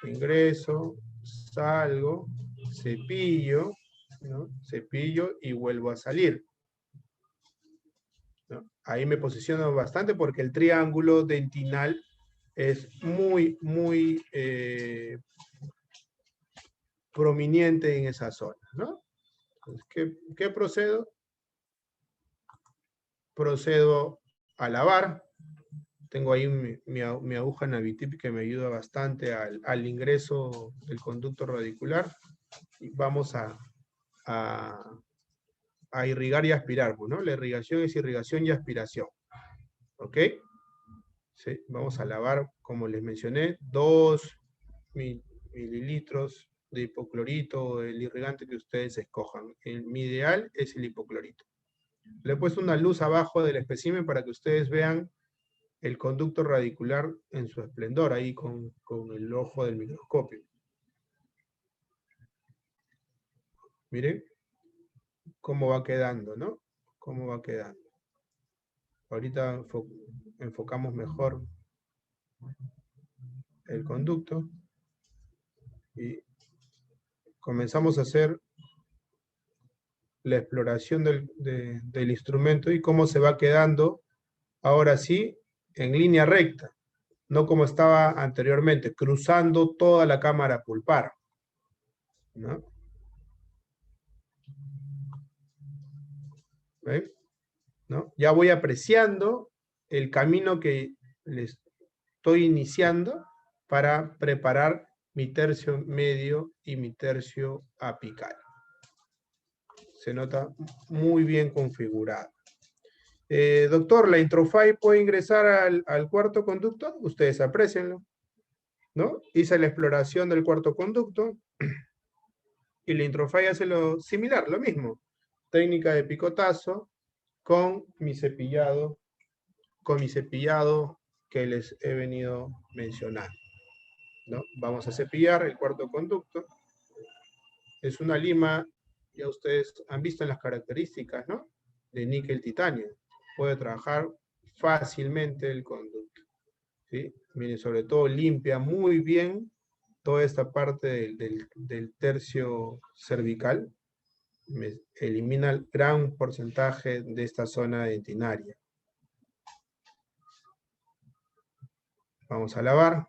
Ingreso, salgo, cepillo, ¿no? Cepillo y vuelvo a salir, ¿no? Ahí me posiciono bastante porque el triángulo dentinal es muy, muy prominente en esa zona, ¿no? Entonces, ¿qué procedo? Procedo a lavar. Tengo ahí mi aguja Navitip que me ayuda bastante al ingreso del conducto radicular. Y vamos a irrigar y aspirar, ¿no? La irrigación es irrigación y aspiración. ¿Ok? Sí, vamos a lavar, como les mencioné, 2 mililitros de hipoclorito, el irrigante que ustedes escojan. Mi ideal es el hipoclorito. Le he puesto una luz abajo del espécimen para que ustedes vean el conducto radicular en su esplendor, ahí con el ojo del microscopio. Miren cómo va quedando, ¿no? Cómo va quedando. Ahorita enfocamos mejor el conducto y comenzamos a hacer la exploración del instrumento y cómo se va quedando, ahora sí, en línea recta, no como estaba anteriormente, cruzando toda la cámara pulpar. ¿no? ¿Ven? ¿No? Ya voy apreciando el camino que les estoy iniciando para preparar mi tercio medio y mi tercio apical. Se nota muy bien configurado. Doctor, ¿la Introfy puede ingresar al cuarto conducto? Ustedes aprecienlo, ¿no? Hice la exploración del cuarto conducto y la Introfy hace lo similar, lo mismo. Técnica de picotazo con mi cepillado que les he venido mencionando, ¿no? Vamos a cepillar el cuarto conducto. Es una lima, ya ustedes han visto en las características, ¿no? De níquel titanio. Puede trabajar fácilmente el conducto, ¿sí? Miren, sobre todo limpia muy bien toda esta parte del tercio cervical. Elimina el gran porcentaje de esta zona dentinaria. Vamos a lavar.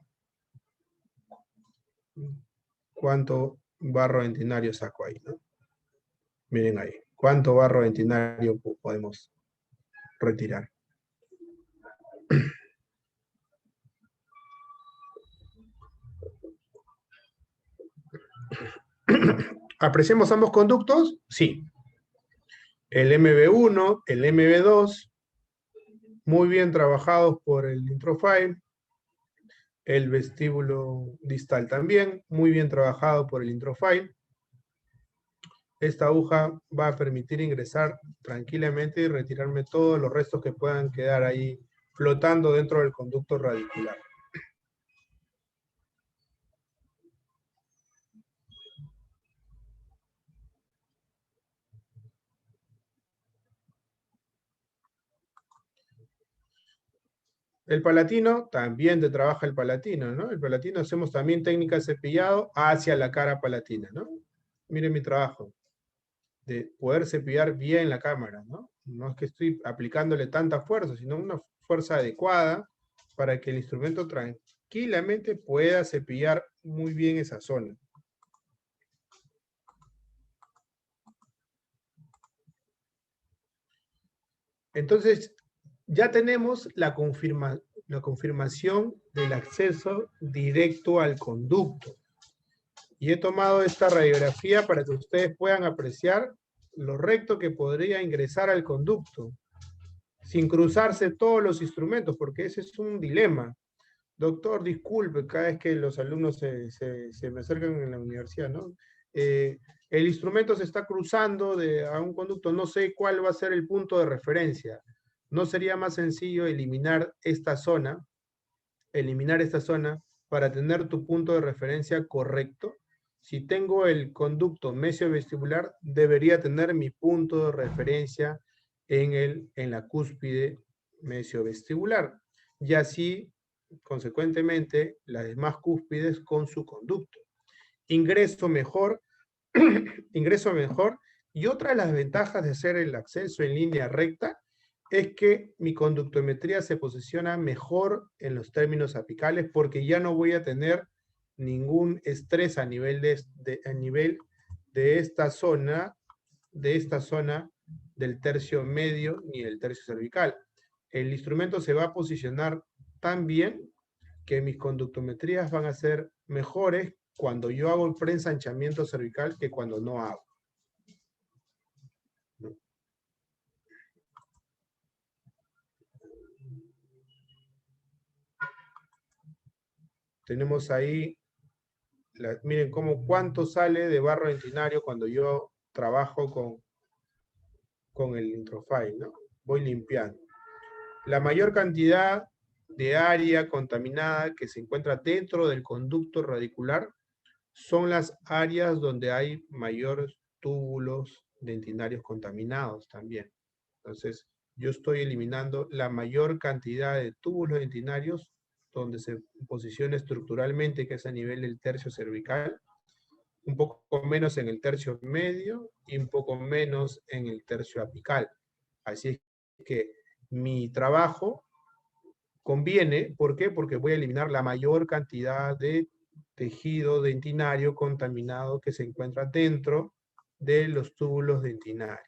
¿Cuánto barro dentinario saco ahí, ¿no? Miren ahí, ¿cuánto barro dentinario podemos retirar? ¿Apreciamos ambos conductos? Sí. El MB1, el MB2, muy bien trabajados por el Introfy. El vestíbulo distal también, muy bien trabajado por el Introfy. Esta aguja va a permitir ingresar tranquilamente y retirarme todos los restos que puedan quedar ahí flotando dentro del conducto radicular. El palatino, también te trabaja el palatino, ¿no? El palatino hacemos también técnica de cepillado hacia la cara palatina, ¿no? Miren mi trabajo, de poder cepillar bien la cámara, ¿no? No es que estoy aplicándole tanta fuerza, sino una fuerza adecuada para que el instrumento tranquilamente pueda cepillar muy bien esa zona. Entonces, ya tenemos la confirmación del acceso directo al conducto. Y he tomado esta radiografía para que ustedes puedan apreciar lo recto que podría ingresar al conducto, sin cruzarse todos los instrumentos, porque ese es un dilema. Doctor, disculpe, cada vez que los alumnos se me acercan en la universidad, ¿no? El instrumento se está cruzando a un conducto, no sé cuál va a ser el punto de referencia. ¿No sería más sencillo eliminar esta zona para tener tu punto de referencia correcto? Si tengo el conducto mesiovestibular, debería tener mi punto de referencia en la cúspide mesiovestibular. Y así, consecuentemente, las demás cúspides con su conducto. Ingreso mejor. Y otra de las ventajas de hacer el acceso en línea recta es que mi conductometría se posiciona mejor en los términos apicales porque ya no voy a tener ningún estrés a nivel de esta zona del tercio medio ni del tercio cervical. El instrumento se va a posicionar tan bien que mis conductometrías van a ser mejores cuando yo hago el preensanchamiento cervical que cuando no hago. Tenemos ahí, miren cuánto sale de barro dentinario cuando yo trabajo con el Introfy, ¿no? Voy limpiando. La mayor cantidad de área contaminada que se encuentra dentro del conducto radicular son las áreas donde hay mayores túbulos dentinarios contaminados también. Entonces, yo estoy eliminando la mayor cantidad de túbulos dentinarios donde se posiciona estructuralmente, que es a nivel del tercio cervical, un poco menos en el tercio medio y un poco menos en el tercio apical. Así es que mi trabajo conviene, ¿por qué? Porque voy a eliminar la mayor cantidad de tejido dentinario contaminado que se encuentra dentro de los túbulos dentinarios.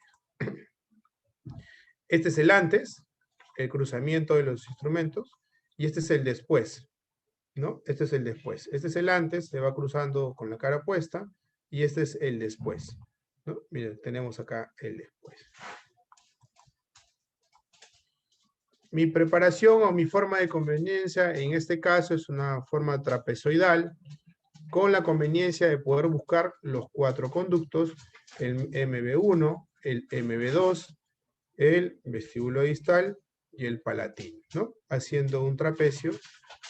Este es el antes, el cruzamiento de los instrumentos, y este es el después, ¿no? Este es el después. Este es el antes, se va cruzando con la cara puesta, y este es el después, ¿no? Miren, tenemos acá el después. Mi preparación o mi forma de conveniencia en este caso es una forma trapezoidal, con la conveniencia de poder buscar los 4 conductos, el MB1, el MB2, el vestíbulo distal y el palatino, ¿no? Haciendo un trapecio,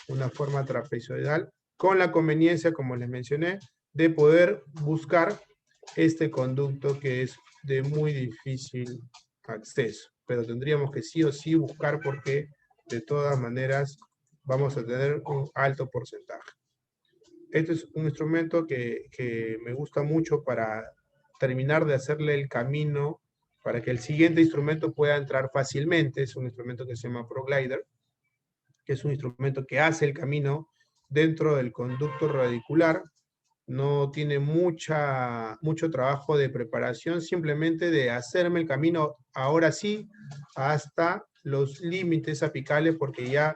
una forma trapezoidal, con la conveniencia, como les mencioné, de poder buscar este conducto que es de muy difícil acceso. Pero tendríamos que sí o sí buscar porque de todas maneras vamos a tener un alto porcentaje. Este es un instrumento que me gusta mucho para terminar de hacerle el camino para que el siguiente instrumento pueda entrar fácilmente. Es un instrumento que se llama ProGlider, que es un instrumento que hace el camino dentro del conducto radicular. No tiene mucho trabajo de preparación, simplemente de hacerme el camino ahora sí hasta los límites apicales, porque ya,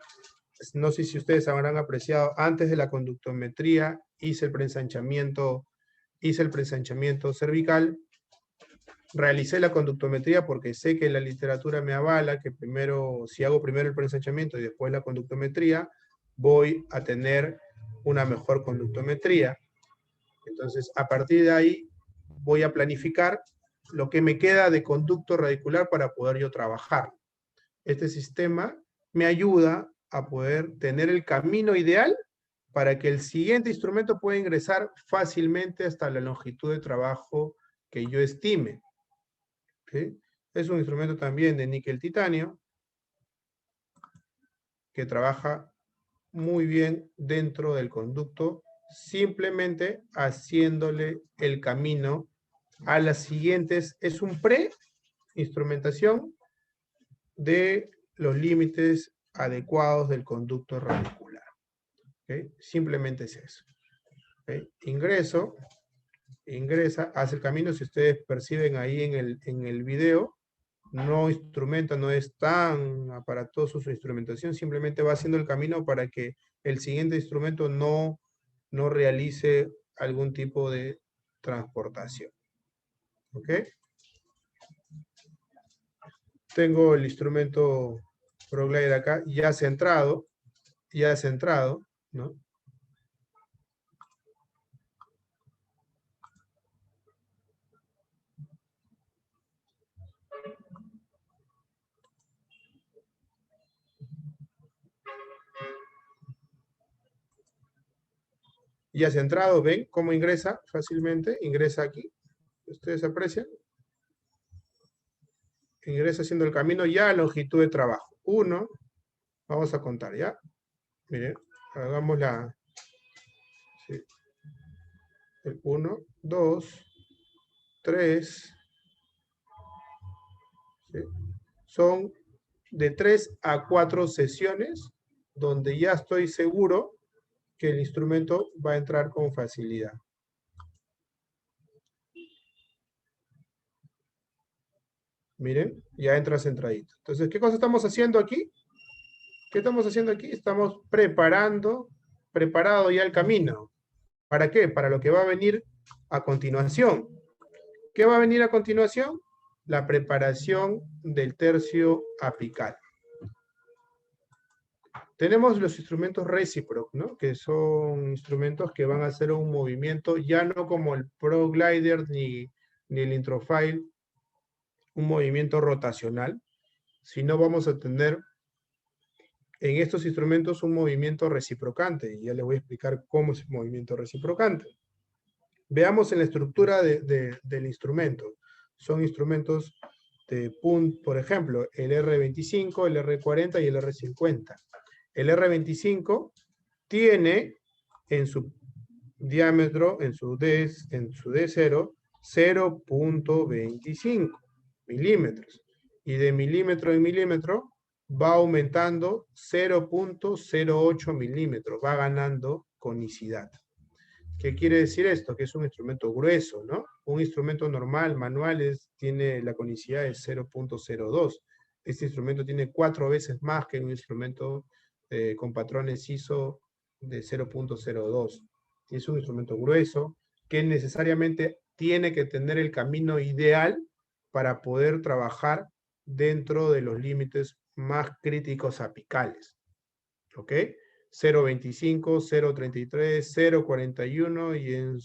no sé si ustedes habrán apreciado, antes de la conductometría hice el preensanchamiento cervical, realicé la conductometría porque sé que la literatura me avala que primero, si hago primero el preensanchamiento y después la conductometría, voy a tener una mejor conductometría. Entonces, a partir de ahí, voy a planificar lo que me queda de conducto radicular para poder yo trabajar. Este sistema me ayuda a poder tener el camino ideal para que el siguiente instrumento pueda ingresar fácilmente hasta la longitud de trabajo que yo estime. ¿Sí? Es un instrumento también de níquel titanio que trabaja muy bien dentro del conducto, simplemente haciéndole el camino a las siguientes. Es un pre-instrumentación de los límites adecuados del conducto radicular. ¿Okay? Simplemente es eso. ¿Okay? Ingresa, hace el camino. Si ustedes perciben ahí en el video, no instrumenta, no es tan aparatoso su instrumentación, simplemente va haciendo el camino para que el siguiente instrumento no realice algún tipo de transportación. ¿Ok? Tengo el instrumento ProGlider acá ya centrado, ¿no? Ya centrado, ¿ven cómo ingresa fácilmente? Ingresa aquí, ustedes aprecian. Ingresa haciendo el camino ya a longitud de trabajo. 1, vamos a contar, ¿ya? Miren, hagamos la... Sí. 1, 2, 3. ¿Sí? Son de 3 a 4 sesiones donde ya estoy seguro que el instrumento va a entrar con facilidad. Miren, ya entra centradito. Entonces, ¿qué cosa estamos haciendo aquí? ¿Qué estamos haciendo aquí? Estamos preparado ya el camino. ¿Para qué? Para lo que va a venir a continuación. ¿Qué va a venir a continuación? La preparación del tercio apical. Tenemos los instrumentos recíprocos, ¿no? Que son instrumentos que van a hacer un movimiento, ya no como el ProGlider ni el Introfile, un movimiento rotacional, sino vamos a tener en estos instrumentos un movimiento reciprocante, y ya les voy a explicar cómo es el movimiento reciprocante. Veamos en la estructura del instrumento. Son instrumentos de punto, por ejemplo, el R25, el R40 y el R50. El R25 tiene en su diámetro, en su D0, 0.25 milímetros. Y de milímetro en milímetro va aumentando 0.08 milímetros, va ganando conicidad. ¿Qué quiere decir esto? Que es un instrumento grueso, ¿no? Un instrumento normal, manual, tiene la conicidad de 0.02. Este instrumento tiene 4 veces más que un instrumento con patrones ISO de 0.02. Es un instrumento grueso que necesariamente tiene que tener el camino ideal para poder trabajar dentro de los límites más críticos apicales. ¿Ok? 0.25, 0.33, 0.41 y en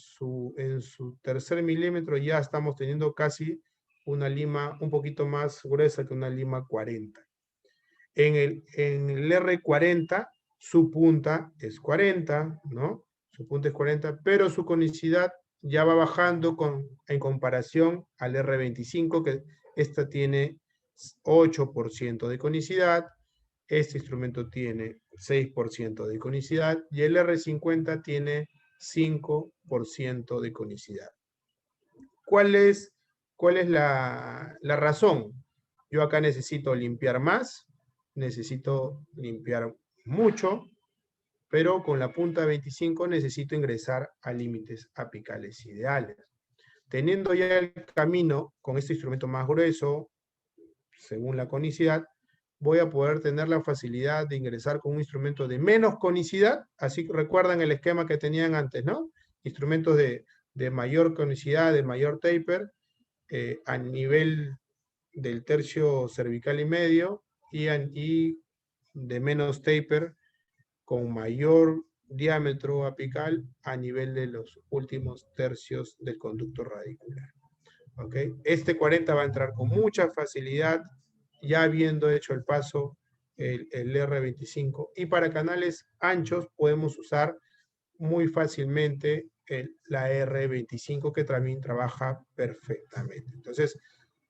su tercer milímetro ya estamos teniendo casi una lima un poquito más gruesa que una lima 40. En el R40 su punta es 40, ¿no? Su punta es 40, pero su conicidad ya va bajando en comparación al R25, que esta tiene 8% de conicidad. Este instrumento tiene 6% de conicidad y el R50 tiene 5% de conicidad. ¿Cuál es la razón? Yo acá necesito limpiar más, necesito limpiar mucho, pero con la punta 25 necesito ingresar a límites apicales ideales. Teniendo ya el camino con este instrumento más grueso, según la conicidad, voy a poder tener la facilidad de ingresar con un instrumento de menos conicidad, así que recuerdan el esquema que tenían antes, ¿no? Instrumentos de mayor conicidad, de mayor taper, a nivel del tercio cervical y medio, y de menos taper, con mayor diámetro apical a nivel de los últimos tercios del conducto radicular. ¿Ok? Este 40 va a entrar con mucha facilidad, ya habiendo hecho el paso el R25. Y para canales anchos podemos usar muy fácilmente la R25, que también trabaja perfectamente. Entonces,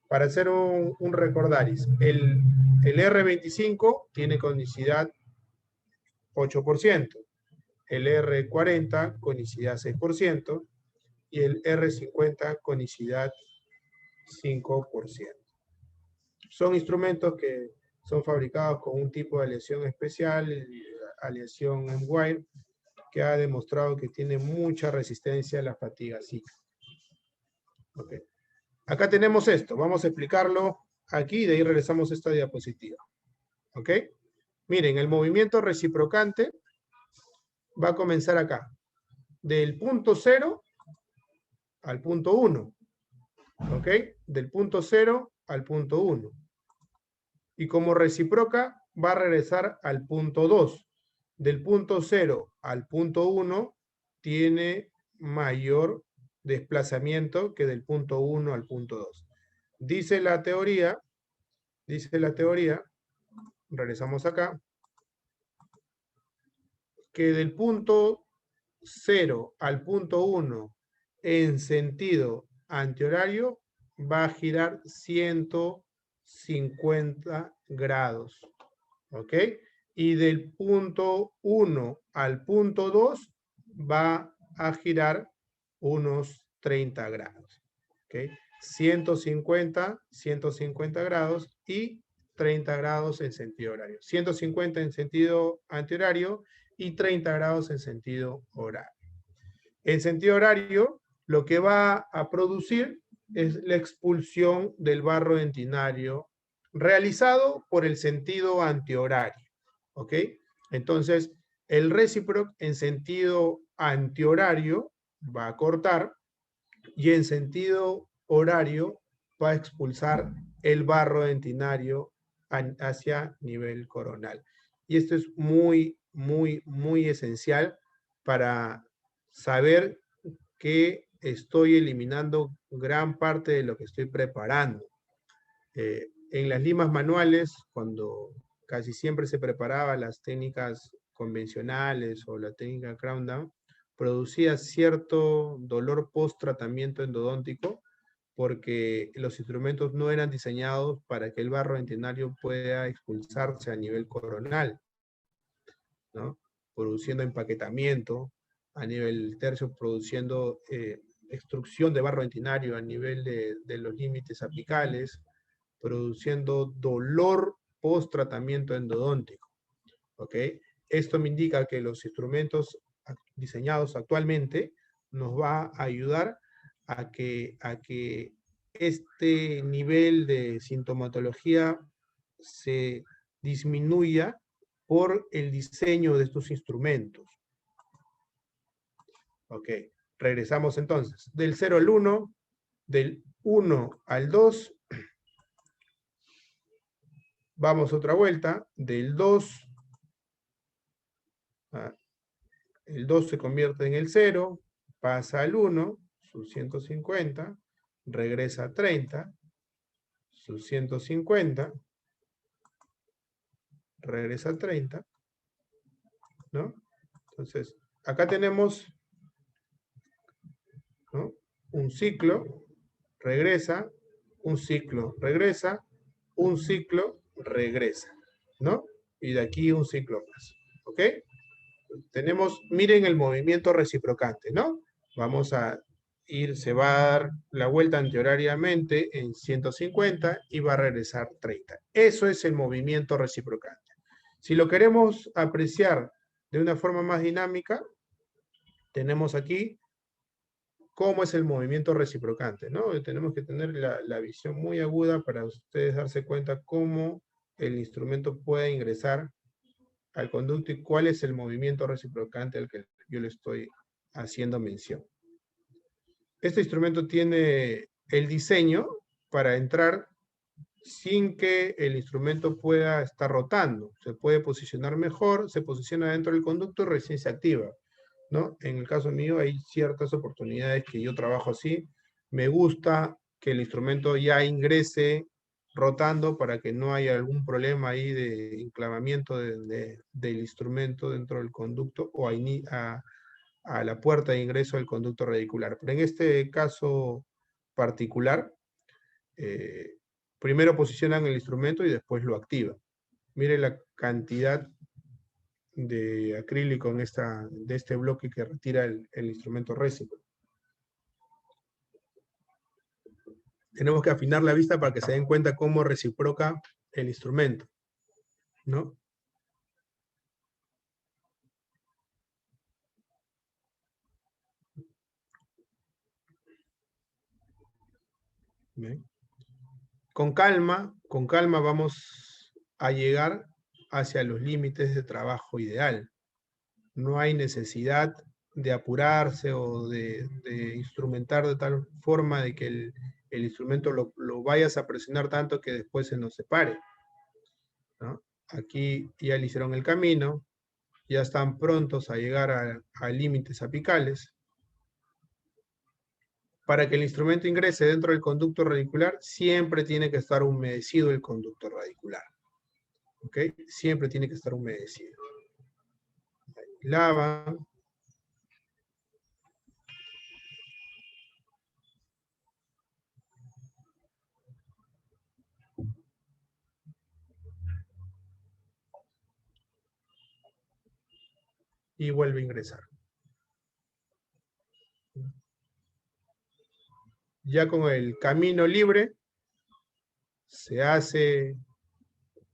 para hacer un recordaris, el R25 tiene conicidad 8%, el R40 conicidad 6% y el R50 conicidad 5%. Son instrumentos que son fabricados con un tipo de aleación especial, aleación en wire, que ha demostrado que tiene mucha resistencia a la fatiga cíclica. Okay. Acá tenemos esto, vamos a explicarlo aquí y de ahí regresamos a esta diapositiva. ¿Ok? Miren, el movimiento reciprocante va a comenzar acá, del punto 0 al punto 1. ¿Ok? Del punto 0 al punto 1. Y como reciproca, va a regresar al punto 2. Del punto 0 al punto 1 tiene mayor desplazamiento que del punto 1 al punto 2. Dice la teoría, regresamos acá, que del punto 0 al punto 1 en sentido antihorario va a girar 150 grados. ¿Ok? Y del punto 1 al punto 2 va a girar unos 30 grados. ¿Ok? 150 grados y 30 grados en sentido horario. 150 en sentido antihorario y 30 grados en sentido horario. En sentido horario, lo que va a producir es la expulsión del barro dentinario realizado por el sentido antihorario. ¿Ok? Entonces, el recíproco en sentido antihorario va a cortar y en sentido horario va a expulsar el barro dentinario hacia nivel coronal. Y esto es muy, muy, muy esencial para saber que estoy eliminando gran parte de lo que estoy preparando. En las limas manuales, cuando casi siempre se preparaba las técnicas convencionales o la técnica crown down, producía cierto dolor post tratamiento endodóntico porque los instrumentos no eran diseñados para que el barro dentinario pueda expulsarse a nivel coronal, ¿no? Produciendo empaquetamiento a nivel tercio, produciendo extrusión de barro dentinario a nivel de los límites apicales, produciendo dolor post tratamiento endodóntico. ¿Ok? Esto me indica que los instrumentos diseñados actualmente nos va a ayudar a que este nivel de sintomatología se disminuya por el diseño de estos instrumentos. Ok, regresamos entonces. Del 0 al 1, del 1 al 2, vamos otra vuelta, del 2, el 2 se convierte en el 0, pasa al 1, sus 150, regresa a 30, sus 150, regresa a 30, ¿no? Entonces, acá tenemos, ¿no?, un ciclo, regresa, un ciclo, regresa, un ciclo, regresa, ¿no? Y de aquí un ciclo más, ¿ok? Tenemos, miren el movimiento reciprocante, ¿no? Vamos a ir, se va a dar la vuelta antihorariamente en 150 y va a regresar 30. Eso es el movimiento reciprocante. Si lo queremos apreciar de una forma más dinámica, tenemos aquí cómo es el movimiento reciprocante, ¿no? Tenemos que tener la visión muy aguda para ustedes darse cuenta cómo el instrumento puede ingresar al conducto y cuál es el movimiento reciprocante al que yo le estoy haciendo mención. Este instrumento tiene el diseño para entrar sin que el instrumento pueda estar rotando. Se puede posicionar mejor, se posiciona dentro del conducto y recién se activa, ¿no? En el caso mío hay ciertas oportunidades que yo trabajo así. Me gusta que el instrumento ya ingrese rotando para que no haya algún problema ahí de enclavamiento del instrumento dentro del conducto o a la puerta de ingreso del conducto radicular. Pero en este caso particular, primero posicionan el instrumento y después lo activan. Mire la cantidad de acrílico en de este bloque que retira el instrumento recíproco. Tenemos que afinar la vista para que se den cuenta cómo reciproca el instrumento, ¿no? ¿Ven? Con calma vamos a llegar hacia los límites de trabajo ideal. No hay necesidad de apurarse o de instrumentar de tal forma de que el instrumento lo vayas a presionar tanto que después se nos separe, ¿no? Aquí ya le hicieron el camino, ya están prontos a llegar a límites apicales. Para que el instrumento ingrese dentro del conducto radicular, siempre tiene que estar humedecido el conducto radicular. ¿Ok? Siempre tiene que estar humedecido. Lavan. Y vuelve a ingresar. Ya con el camino libre, se hace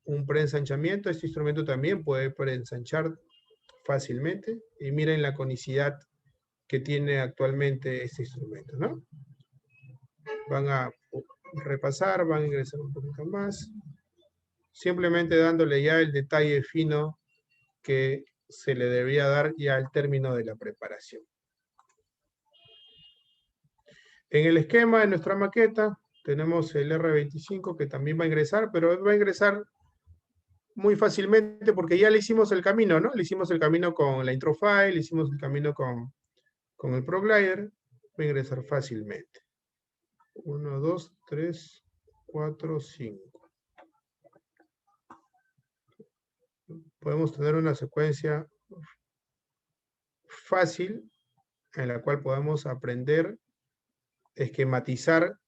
un preensanchamiento. Este instrumento también puede preensanchar fácilmente. Y miren la conicidad que tiene actualmente este instrumento, ¿no? Van a repasar, van a ingresar un poquito más. Simplemente dándole ya el detalle fino que se le debía dar ya al término de la preparación. En el esquema de nuestra maqueta tenemos el R25 que también va a ingresar, pero va a ingresar muy fácilmente porque ya le hicimos el camino, ¿no? Le hicimos el camino con la intro file, le hicimos el camino con el ProGlider, va a ingresar fácilmente. 1, 2, 3, 4, 5. Podemos tener una secuencia fácil en la cual podemos aprender, esquematizar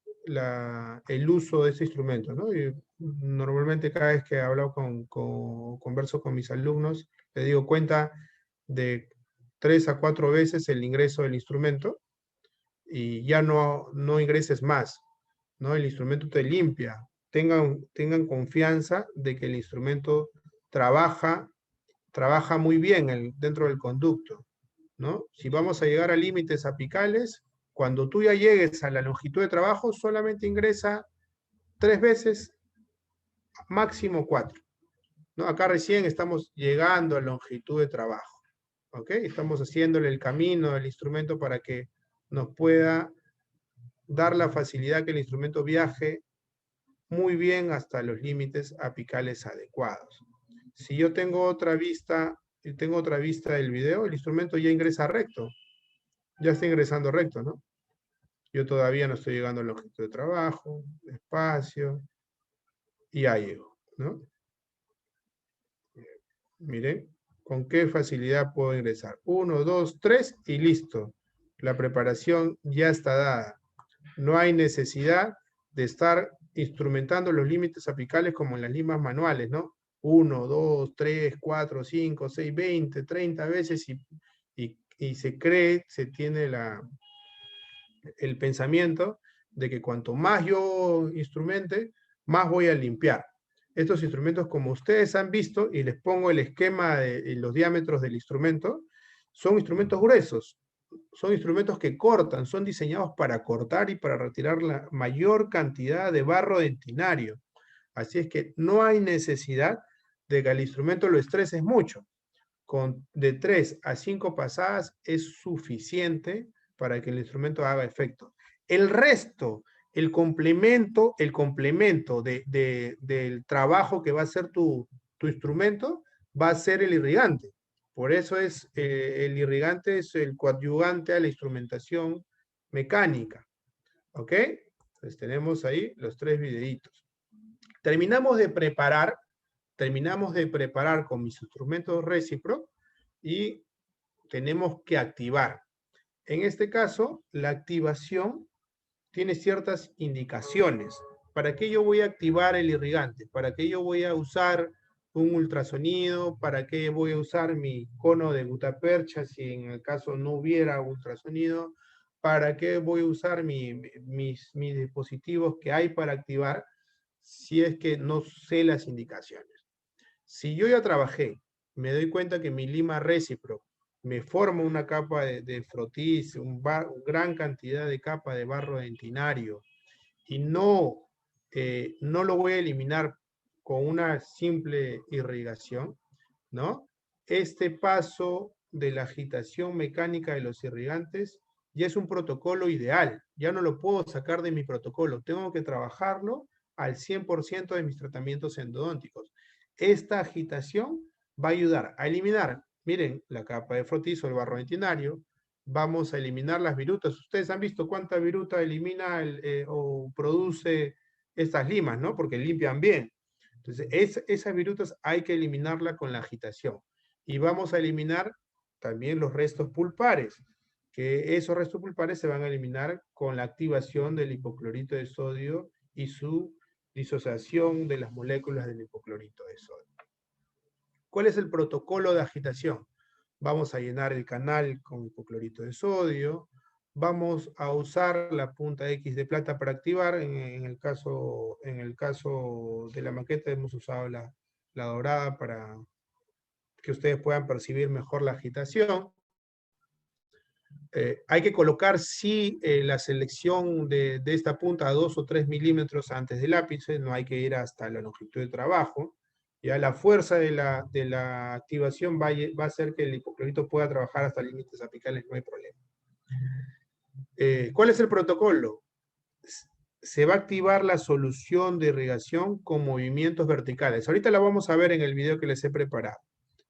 el uso de este instrumento, ¿no? Y normalmente cada vez que he hablado converso con mis alumnos, les digo cuenta de 3 a 4 veces el ingreso del instrumento y ya no ingreses más, ¿no? El instrumento te limpia. Tengan confianza de que el instrumento trabaja muy bien dentro del conducto, ¿no? Si vamos a llegar a límites apicales, cuando tú ya llegues a la longitud de trabajo, solamente ingresa 3 veces, máximo 4, ¿no? Acá recién estamos llegando a longitud de trabajo, ¿ok? Estamos haciéndole el camino al instrumento para que nos pueda dar la facilidad que el instrumento viaje muy bien hasta los límites apicales adecuados. Si yo tengo otra vista del video, el instrumento ya ingresa recto, ya está ingresando recto, ¿no? Yo todavía no estoy llegando al objeto de trabajo, despacio, y ya llego, ¿no? Miren, con qué facilidad puedo ingresar. 1, 2, 3 y listo. La preparación ya está dada. No hay necesidad de estar instrumentando los límites apicales como en las limas manuales, ¿no? 1, 2, 3, 4, 5, 6, 20, 30 veces y se cree, se tiene el pensamiento de que cuanto más yo instrumente, más voy a limpiar. Estos instrumentos, como ustedes han visto, y les pongo el esquema de los diámetros del instrumento, son instrumentos gruesos, son instrumentos que cortan, son diseñados para cortar y para retirar la mayor cantidad de barro dentinario. Así es que no hay necesidad de que al instrumento lo estreses mucho. Con de 3 a 5 pasadas es suficiente para que el instrumento haga efecto. El resto, el complemento del trabajo que va a hacer tu instrumento, va a ser el irrigante. Por eso es, el irrigante es el coadyuvante a la instrumentación mecánica. ¿Ok? Entonces tenemos ahí los 3 videitos. Terminamos de preparar con mis instrumentos Recipro y tenemos que activar. En este caso, la activación tiene ciertas indicaciones. ¿Para qué yo voy a activar el irrigante? ¿Para qué yo voy a usar un ultrasonido? ¿Para qué voy a usar mi cono de gutapercha si en el caso no hubiera ultrasonido? ¿Para qué voy a usar mis dispositivos que hay para activar si es que no sé las indicaciones? Si yo ya trabajé, me doy cuenta que mi lima Recipro me forma una capa de frotis, gran cantidad de capa de barro dentinario, y no lo voy a eliminar con una simple irrigación, ¿no? Este paso de la agitación mecánica de los irrigantes ya es un protocolo ideal, ya no lo puedo sacar de mi protocolo, tengo que trabajarlo al 100% de mis tratamientos endodónticos. Esta agitación va a ayudar a eliminar, miren, la capa de frotis o el barro dentinario, vamos a eliminar las virutas. Ustedes han visto cuánta viruta elimina o produce estas limas, ¿no? Porque limpian bien. Entonces, esas virutas hay que eliminarla con la agitación. Y vamos a eliminar también los restos pulpares, que esos restos pulpares se van a eliminar con la activación del hipoclorito de sodio y su disociación de las moléculas del hipoclorito de sodio. ¿Cuál es el protocolo de agitación? Vamos a llenar el canal con hipoclorito de sodio, vamos a usar la punta X de plata para activar, en el caso de la maqueta hemos usado la dorada para que ustedes puedan percibir mejor la agitación. Hay que colocar, sí, la selección de esta punta a 2 o 3 milímetros antes del ápice, no hay que ir hasta la longitud de trabajo. Ya la fuerza de la activación va a hacer que el hipoclorito pueda trabajar hasta límites apicales, no hay problema. ¿Cuál es el protocolo? Se va a activar la solución de irrigación con movimientos verticales. Ahorita la vamos a ver en el video que les he preparado.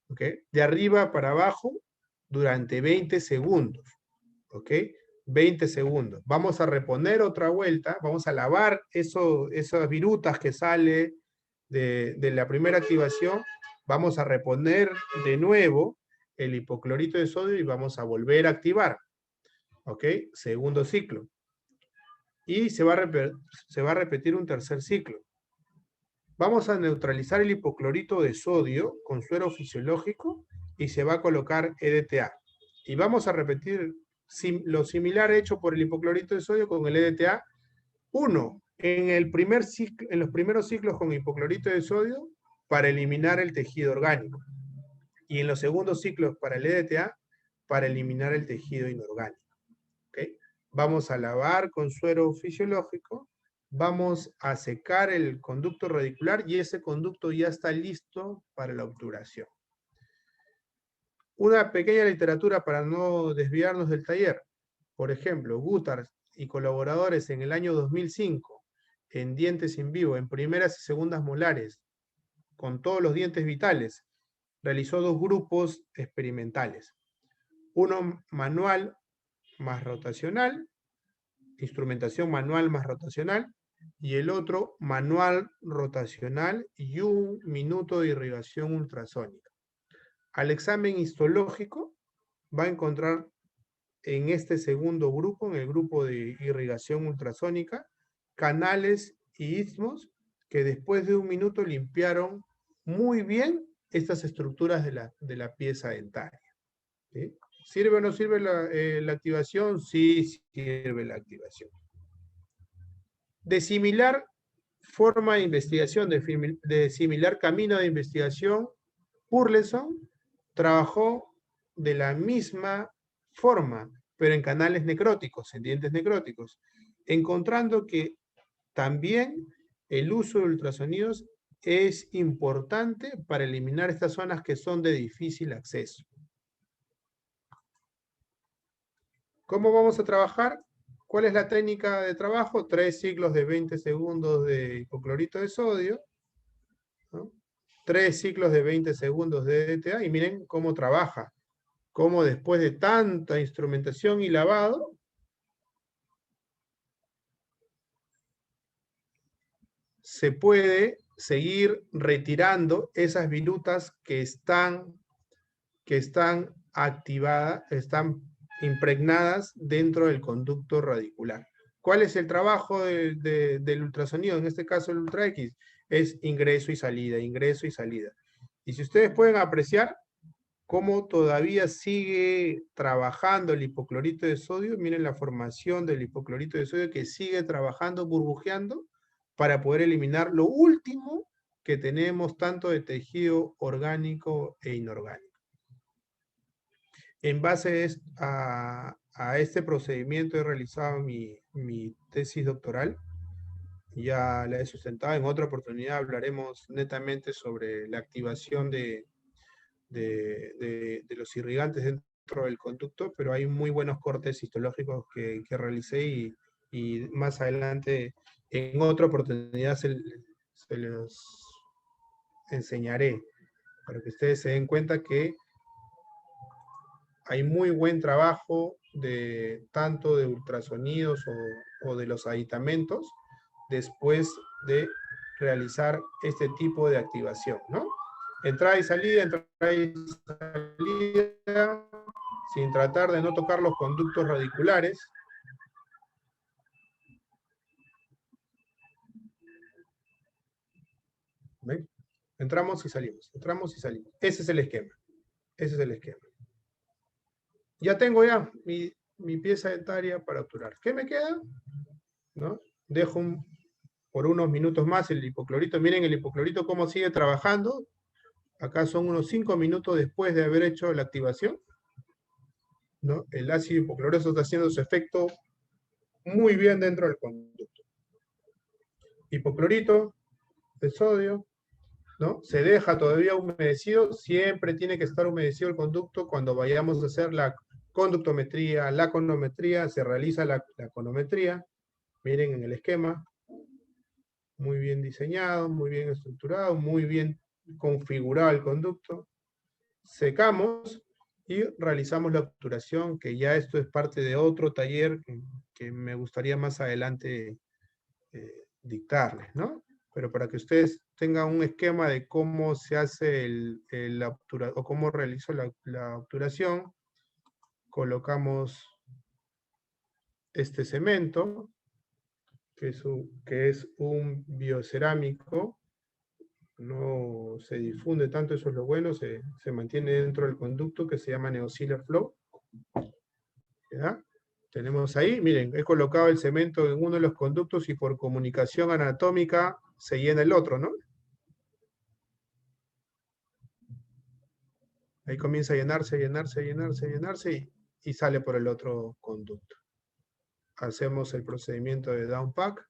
¿Ok? De arriba para abajo durante 20 segundos. ¿Ok? 20 segundos. Vamos a reponer otra vuelta, vamos a lavar esas virutas que sale de la primera activación, vamos a reponer de nuevo el hipoclorito de sodio y vamos a volver a activar. ¿Ok? Segundo ciclo. Y se va a repetir un tercer ciclo. Vamos a neutralizar el hipoclorito de sodio con suero fisiológico y se va a colocar EDTA. Y vamos a repetir lo similar hecho por el hipoclorito de sodio con el EDTA. Uno, en los primeros ciclos con hipoclorito de sodio para eliminar el tejido orgánico. Y en los segundos ciclos para el EDTA para eliminar el tejido inorgánico. ¿Okay? Vamos a lavar con suero fisiológico, vamos a secar el conducto radicular y ese conducto ya está listo para la obturación. Una pequeña literatura para no desviarnos del taller. Por ejemplo, Guttars y colaboradores en el año 2005, en dientes in vivo, en primeras y segundas molares, con todos los dientes vitales, realizó 2 grupos experimentales. Uno manual más rotacional, instrumentación manual más rotacional, y el otro manual rotacional y 1 minuto de irrigación ultrasónica. Al examen histológico va a encontrar en este segundo grupo, en el grupo de irrigación ultrasónica, canales y istmos que después de 1 minuto limpiaron muy bien estas estructuras de la pieza dentaria. ¿Sí? ¿Sirve o no sirve la activación? Sí, sirve la activación. De similar forma de investigación, de similar camino de investigación, Burleson trabajó de la misma forma, pero en canales necróticos, en dientes necróticos, encontrando que también el uso de ultrasonidos es importante para eliminar estas zonas que son de difícil acceso. ¿Cómo vamos a trabajar? ¿Cuál es la técnica de trabajo? 3 ciclos de 20 segundos de hipoclorito de sodio, ¿no? 3 ciclos de 20 segundos de DTA, y miren cómo trabaja. Cómo después de tanta instrumentación y lavado, se puede seguir retirando esas virutas que están activadas, están impregnadas dentro del conducto radicular. ¿Cuál es el trabajo del ultrasonido? En este caso el Ultra X es ingreso y salida, ingreso y salida. Y si ustedes pueden apreciar cómo todavía sigue trabajando el hipoclorito de sodio, miren la formación del hipoclorito de sodio que sigue trabajando, burbujeando, para poder eliminar lo último que tenemos tanto de tejido orgánico e inorgánico. En base a este procedimiento he realizado mi tesis doctoral, ya la he sustentado. En otra oportunidad hablaremos netamente sobre la activación de los irrigantes dentro del conducto, pero hay muy buenos cortes histológicos que realicé y más adelante, en otra oportunidad, se los enseñaré, para que ustedes se den cuenta que hay muy buen trabajo tanto de ultrasonidos o de los aditamentos después de realizar este tipo de activación, ¿no? Entrada y salida, sin tratar de no tocar los conductos radiculares. ¿Ven? Entramos y salimos, entramos y salimos. Ese es el esquema, ese es el esquema. Ya tengo mi pieza dentaria para obturar. ¿Qué me queda? ¿No? Dejo por unos minutos más el hipoclorito. Miren el hipoclorito cómo sigue trabajando. Acá son unos 5 minutos después de haber hecho la activación, ¿no? El ácido hipocloroso está haciendo su efecto muy bien dentro del conducto. Hipoclorito de sodio, ¿no? Se deja todavía humedecido. Siempre tiene que estar humedecido el conducto. Cuando vayamos a hacer la conductometría, la conometría, se realiza la conometría. Miren en el esquema, muy bien diseñado, muy bien estructurado, muy bien configurado el conducto. Secamos y realizamos la obturación, que ya esto es parte de otro taller que me gustaría más adelante dictarles, ¿no? Pero para que ustedes tengan un esquema de cómo se hace la obturación, o cómo realizo la obturación, colocamos este cemento, que es un biocerámico, no se difunde tanto, eso es lo bueno, se mantiene dentro del conducto, que se llama Neosealer Flow. ¿Ya? Tenemos ahí, miren, he colocado el cemento en uno de los conductos y por comunicación anatómica se llena el otro, ¿no? Ahí comienza a llenarse, y sale por el otro conducto. Hacemos el procedimiento de downpack.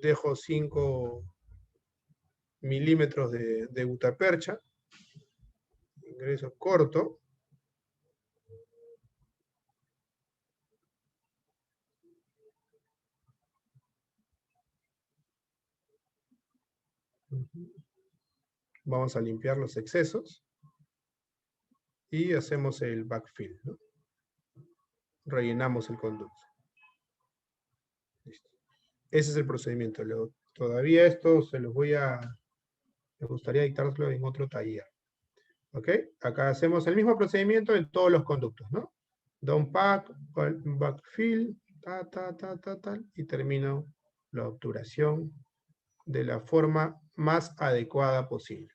Dejo 5 milímetros de gutapercha. Ingreso corto. Vamos a limpiar los excesos. Y hacemos el backfill, ¿no? Rellenamos el conducto. Listo. Ese es el procedimiento. Todavía esto me gustaría dictarlo en otro taller. ¿Ok? Acá hacemos el mismo procedimiento en todos los conductos, ¿no? Downpack, backfill, y termino la obturación de la forma más adecuada posible.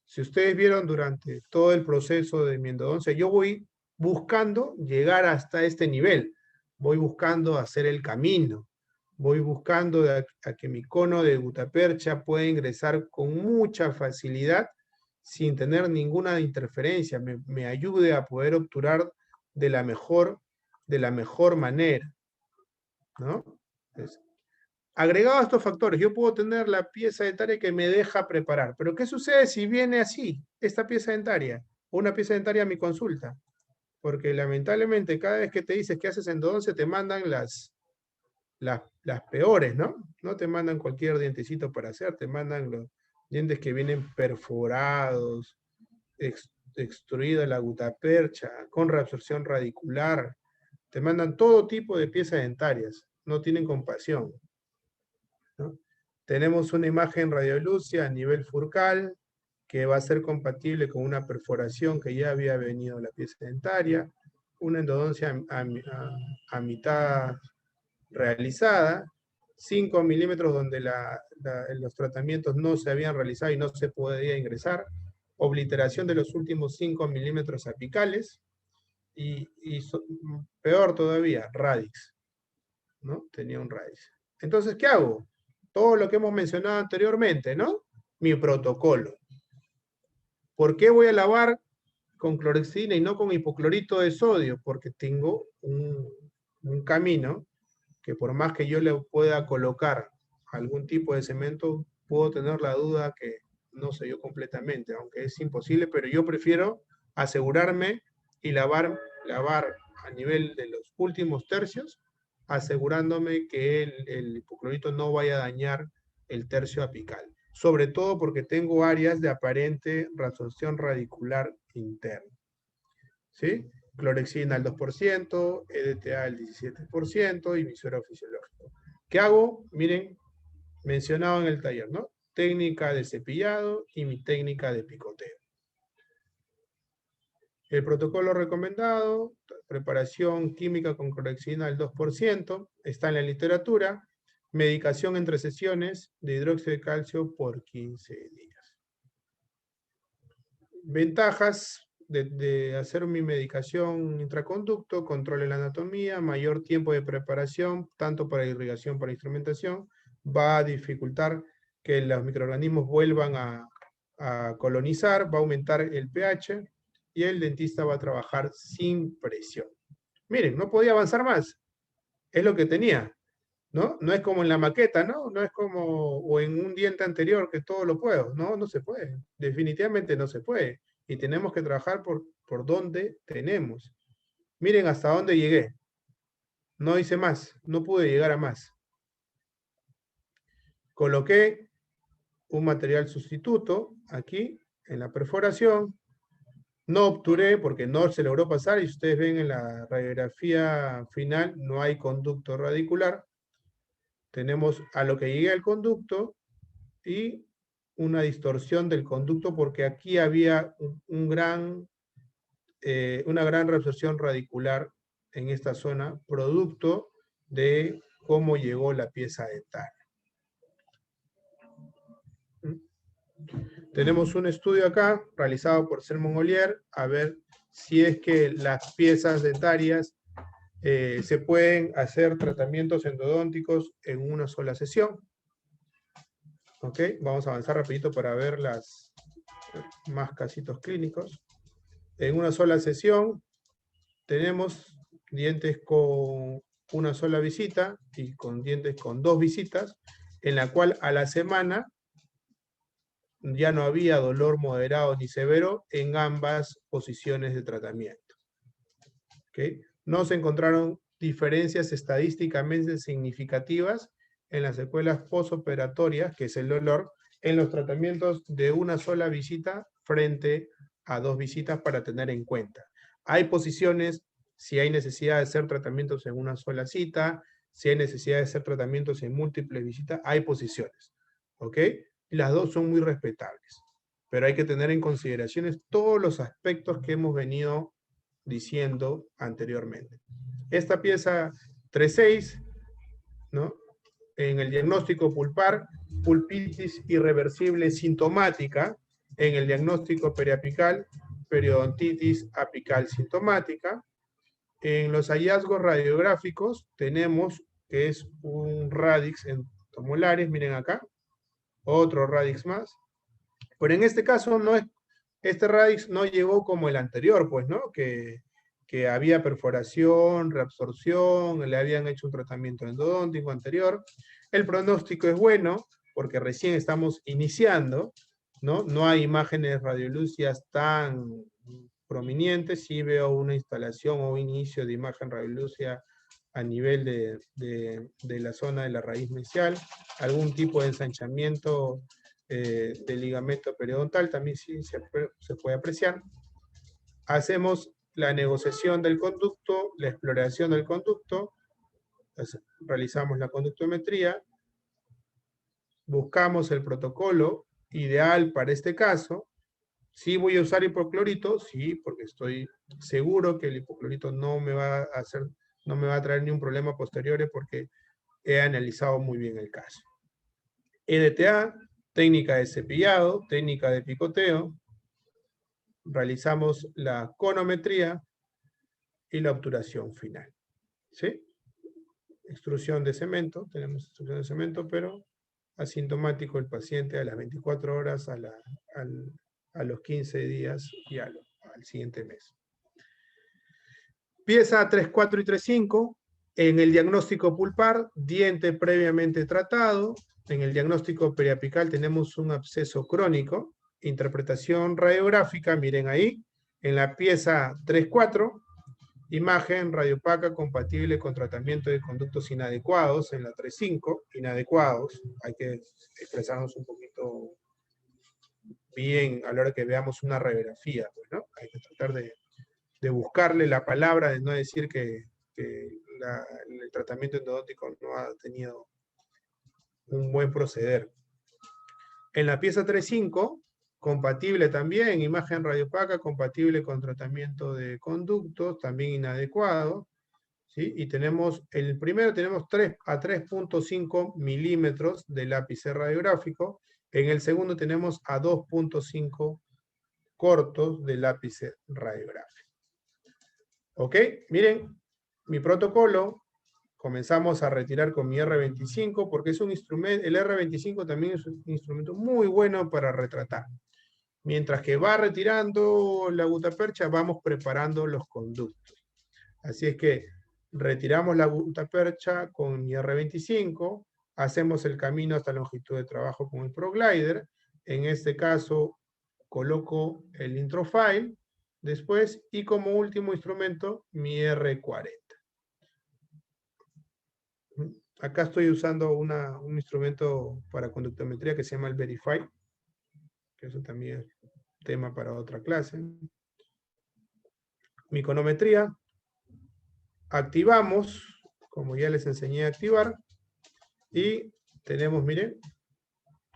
Si ustedes vieron durante todo el proceso de mi endodoncia, yo voy buscando llegar hasta este nivel. Voy buscando hacer el camino. Voy buscando a que mi cono de gutapercha pueda ingresar con mucha facilidad sin tener ninguna interferencia. Me ayude a poder obturar de la mejor manera, ¿no? Entonces, agregado a estos factores, yo puedo tener la pieza dentaria que me deja preparar. Pero ¿qué sucede si viene así, esta pieza dentaria? O una pieza dentaria a mi consulta. Porque lamentablemente cada vez que te dices que haces endodoncia te mandan las peores, ¿no? No te mandan cualquier dientecito para hacer, te mandan los dientes que vienen perforados, extruida la gutapercha, con reabsorción radicular. Te mandan todo tipo de piezas dentarias. No tienen compasión, ¿no? Tenemos una imagen radiolucia a nivel furcal que va a ser compatible con una perforación que ya había venido la pieza dentaria, una endodoncia a mitad realizada, 5 milímetros donde los tratamientos no se habían realizado y no se podía ingresar, obliteración de los últimos 5 milímetros apicales, y peor todavía, radix, ¿no? Tenía un radix. Entonces, ¿qué hago? Todo lo que hemos mencionado anteriormente, ¿no? Mi protocolo. ¿Por qué voy a lavar con clorexidina y no con hipoclorito de sodio? Porque tengo un camino que por más que yo le pueda colocar algún tipo de cemento, puedo tener la duda que no sé yo completamente, aunque es imposible, pero yo prefiero asegurarme y lavar a nivel de los últimos tercios, asegurándome que el hipoclorito no vaya a dañar el tercio apical. Sobre todo porque tengo áreas de aparente reabsorción radicular interna. ¿Sí? Clorexidina al 2%, EDTA al 17% y mi suero fisiológico. ¿Qué hago? Miren, mencionado en el taller, ¿no? Técnica de cepillado y mi técnica de picoteo. El protocolo recomendado, preparación química con clorexidina al 2%, está en la literatura, medicación entre sesiones de hidróxido de calcio por 15 días. Ventajas de hacer mi medicación intraconducto: control de la anatomía, mayor tiempo de preparación, tanto para irrigación, para instrumentación, va a dificultar que los microorganismos vuelvan a colonizar, va a aumentar el pH, y el dentista va a trabajar sin presión. Miren, no podía avanzar más, es lo que tenía, ¿no? No es como en la maqueta, ¿no? No es como, o en un diente anterior que todo lo puedo. No, no se puede. Definitivamente no se puede. Y tenemos que trabajar por donde tenemos. Miren hasta dónde llegué. No hice más. No pude llegar a más. Coloqué un material sustituto aquí en la perforación. No obturé porque no se logró pasar. Y ustedes ven en la radiografía final, no hay conducto radicular. Tenemos a lo que llegué al conducto y una distorsión del conducto porque aquí había una gran reabsorción radicular en esta zona, producto de cómo llegó la pieza dentaria. Tenemos un estudio acá realizado por Sermon Ollier a ver si es que las piezas dentarias se pueden hacer tratamientos endodónticos en una sola sesión. ¿Ok? Vamos a avanzar rapidito para ver más casitos clínicos. En una sola sesión tenemos dientes con una sola visita y con dientes con 2 visitas, en la cual a la semana ya no había dolor moderado ni severo en ambas posiciones de tratamiento. ¿Okay? No se encontraron diferencias estadísticamente significativas en las secuelas postoperatorias, que es el dolor, en los tratamientos de una sola visita frente a 2 visitas para tener en cuenta. Hay posiciones, si hay necesidad de hacer tratamientos en una sola cita, si hay necesidad de hacer tratamientos en múltiples visitas, hay posiciones. ¿Ok? Las dos son muy respetables, pero hay que tener en consideración todos los aspectos que hemos venido diciendo anteriormente. Esta pieza 3.6, ¿no? En el diagnóstico pulpar, pulpitis irreversible sintomática, en el diagnóstico periapical, periodontitis apical sintomática. En los hallazgos radiográficos tenemos que es un radix entomolares, miren acá, otro radix más, pero en este caso no es, este radix no llegó como el anterior, pues, ¿no? Que había perforación, reabsorción, le habían hecho un tratamiento endodóntico anterior. El pronóstico es bueno, porque recién estamos iniciando, ¿no? No hay imágenes radiolúcidas tan prominentes, sí veo una instalación o inicio de imagen radiolúcida a nivel de la zona de la raíz mesial, algún tipo de ensanchamiento del ligamento periodontal, también sí se puede apreciar. Hacemos la negociación del conducto, la exploración del conducto, realizamos la conductometría, buscamos el protocolo ideal para este caso. ¿Sí voy a usar hipoclorito? Sí, porque estoy seguro que el hipoclorito no me va a traer ni un problema posterior porque he analizado muy bien el caso. EDTA, técnica de cepillado, técnica de picoteo. Realizamos la conometría y la obturación final. ¿Sí? Extrusión de cemento, tenemos extrusión de cemento, pero asintomático el paciente a las 24 horas, a los 15 días y al siguiente mes. Pieza 3, 4 y 3, 5. En el diagnóstico pulpar, diente previamente tratado. En el diagnóstico periapical tenemos un absceso crónico. Interpretación radiográfica, miren ahí. En la pieza 3, 4, imagen radiopaca compatible con tratamiento de conductos inadecuados. En la 3, 5, inadecuados. Hay que expresarnos un poquito bien a la hora que veamos una radiografía, pues, ¿no? Hay que tratar de buscarle la palabra, de no decir que el tratamiento endodóntico no ha tenido un buen proceder. En la pieza 3.5, compatible también, imagen radiopaca, compatible con tratamiento de conductos, también inadecuado, ¿sí? Y tenemos, el primero tenemos 3 a 3.5 milímetros del ápice radiográfico, en el segundo tenemos a 2.5 cortos del ápice radiográfico. ¿Ok? Miren, mi protocolo, comenzamos a retirar con mi R25 porque es un instrumento, el R25 también es un instrumento muy bueno para retratar. Mientras que va retirando la gutapercha, vamos preparando los conductos. Así es que retiramos la gutapercha con mi R25, hacemos el camino hasta la longitud de trabajo con el ProGlider. En este caso, coloco el Introfile después, y como último instrumento, mi R40. Acá estoy usando un instrumento para conductometría que se llama el Verify, que eso también es tema para otra clase. Mi conometría, activamos, como ya les enseñé a activar, y tenemos, miren,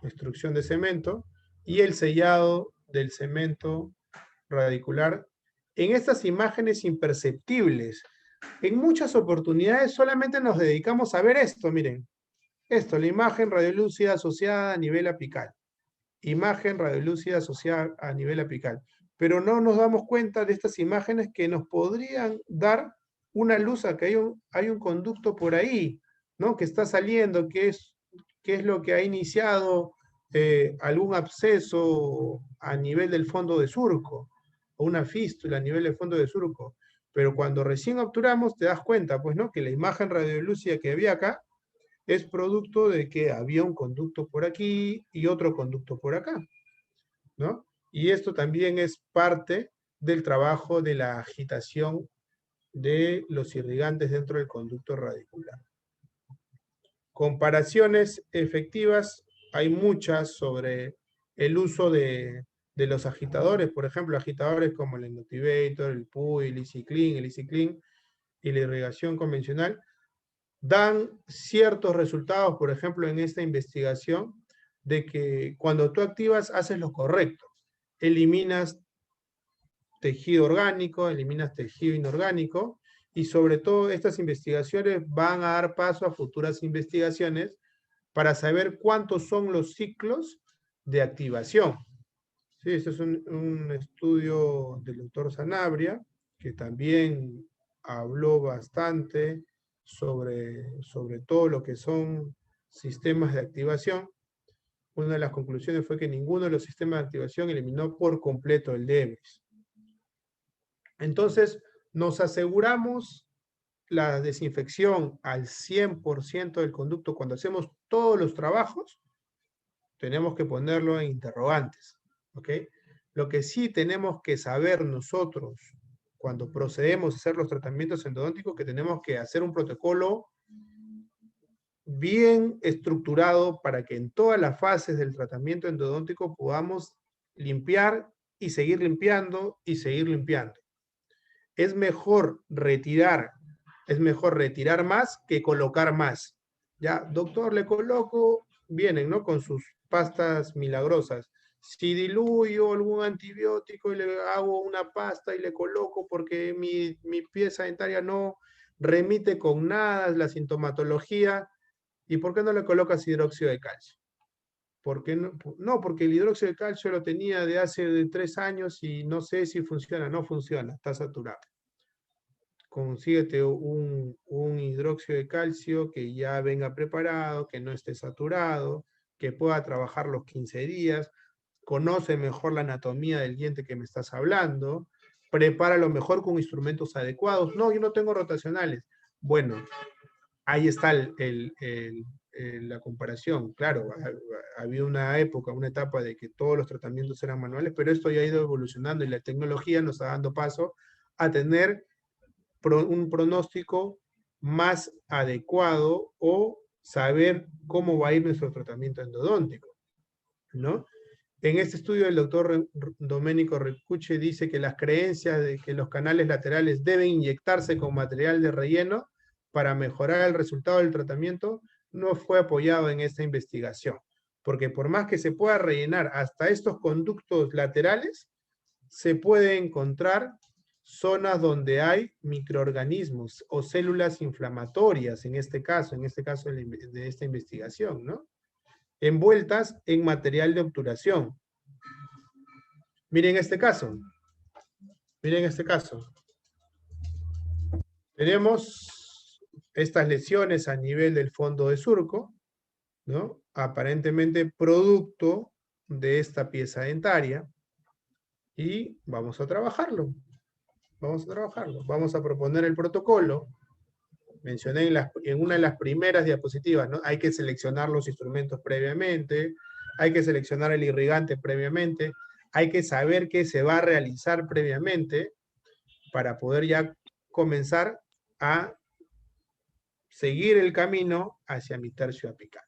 extrusión de cemento, y el sellado del cemento radicular en estas imágenes imperceptibles. En muchas oportunidades solamente nos dedicamos a ver esto, miren. Esto, la imagen radiolúcida asociada a nivel apical. Imagen radiolúcida asociada a nivel apical. Pero no nos damos cuenta de estas imágenes que nos podrían dar una luz a que hay un conducto por ahí, ¿no? Que está saliendo, que es lo que ha iniciado algún absceso a nivel del fondo de surco, o una fístula a nivel del fondo de surco. Pero cuando recién obturamos, te das cuenta, pues, ¿no? Que la imagen radiolúcida que había acá es producto de que había un conducto por aquí y otro conducto por acá, ¿no? Y esto también es parte del trabajo de la agitación de los irrigantes dentro del conducto radicular. Comparaciones efectivas, hay muchas sobre el uso de los agitadores, por ejemplo, agitadores como el Endotivator, el PUI, el EasyClean y la irrigación convencional, dan ciertos resultados, por ejemplo, en esta investigación, de que cuando tú activas, haces lo correcto. Eliminas tejido orgánico, eliminas tejido inorgánico, y sobre todo estas investigaciones van a dar paso a futuras investigaciones para saber cuántos son los ciclos de activación. Sí, este es un estudio del doctor Sanabria, que también habló bastante sobre todo lo que son sistemas de activación. Una de las conclusiones fue que ninguno de los sistemas de activación eliminó por completo el Debris. Entonces, nos aseguramos la desinfección al 100% del conducto cuando hacemos todos los trabajos. Tenemos que ponerlo en interrogantes, ¿ok? Lo que sí tenemos que saber nosotros cuando procedemos a hacer los tratamientos endodónticos, que tenemos que hacer un protocolo bien estructurado para que en todas las fases del tratamiento endodóntico podamos limpiar y seguir limpiando y seguir limpiando. Es mejor retirar más que colocar más. Ya, doctor, le coloco, vienen, ¿no? Con sus pastas milagrosas. Si diluyo algún antibiótico y le hago una pasta y le coloco porque mi pieza dentaria no remite con nada la sintomatología, ¿y por qué no le colocas hidróxido de calcio? ¿Por qué no? No, porque el hidróxido de calcio lo tenía de hace 3 años y no sé si funciona. No funciona, está saturado. Consíguete un hidróxido de calcio que ya venga preparado, que no esté saturado, que pueda trabajar los 15 días, conoce mejor la anatomía del diente que me estás hablando, prepáralo mejor con instrumentos adecuados. No, yo no tengo rotacionales. Bueno, ahí está la comparación. Claro, había una época, una etapa de que todos los tratamientos eran manuales, pero esto ya ha ido evolucionando y la tecnología nos está dando paso a tener un pronóstico más adecuado o saber cómo va a ir nuestro tratamiento endodóntico, ¿no? En este estudio el doctor Domenico Reccucci dice que las creencias de que los canales laterales deben inyectarse con material de relleno para mejorar el resultado del tratamiento no fue apoyado en esta investigación, porque por más que se pueda rellenar hasta estos conductos laterales, se puede encontrar zonas donde hay microorganismos o células inflamatorias, en este caso de esta investigación, ¿no? Envueltas en material de obturación. Miren este caso. Miren este caso. Tenemos estas lesiones a nivel del fondo de surco, ¿no? Aparentemente producto de esta pieza dentaria. Y vamos a trabajarlo. Vamos a trabajarlo. Vamos a proponer el protocolo. Mencioné en una de las primeras diapositivas, ¿no? Hay que seleccionar los instrumentos previamente, hay que seleccionar el irrigante previamente, hay que saber qué se va a realizar previamente para poder ya comenzar a seguir el camino hacia mi tercio apical.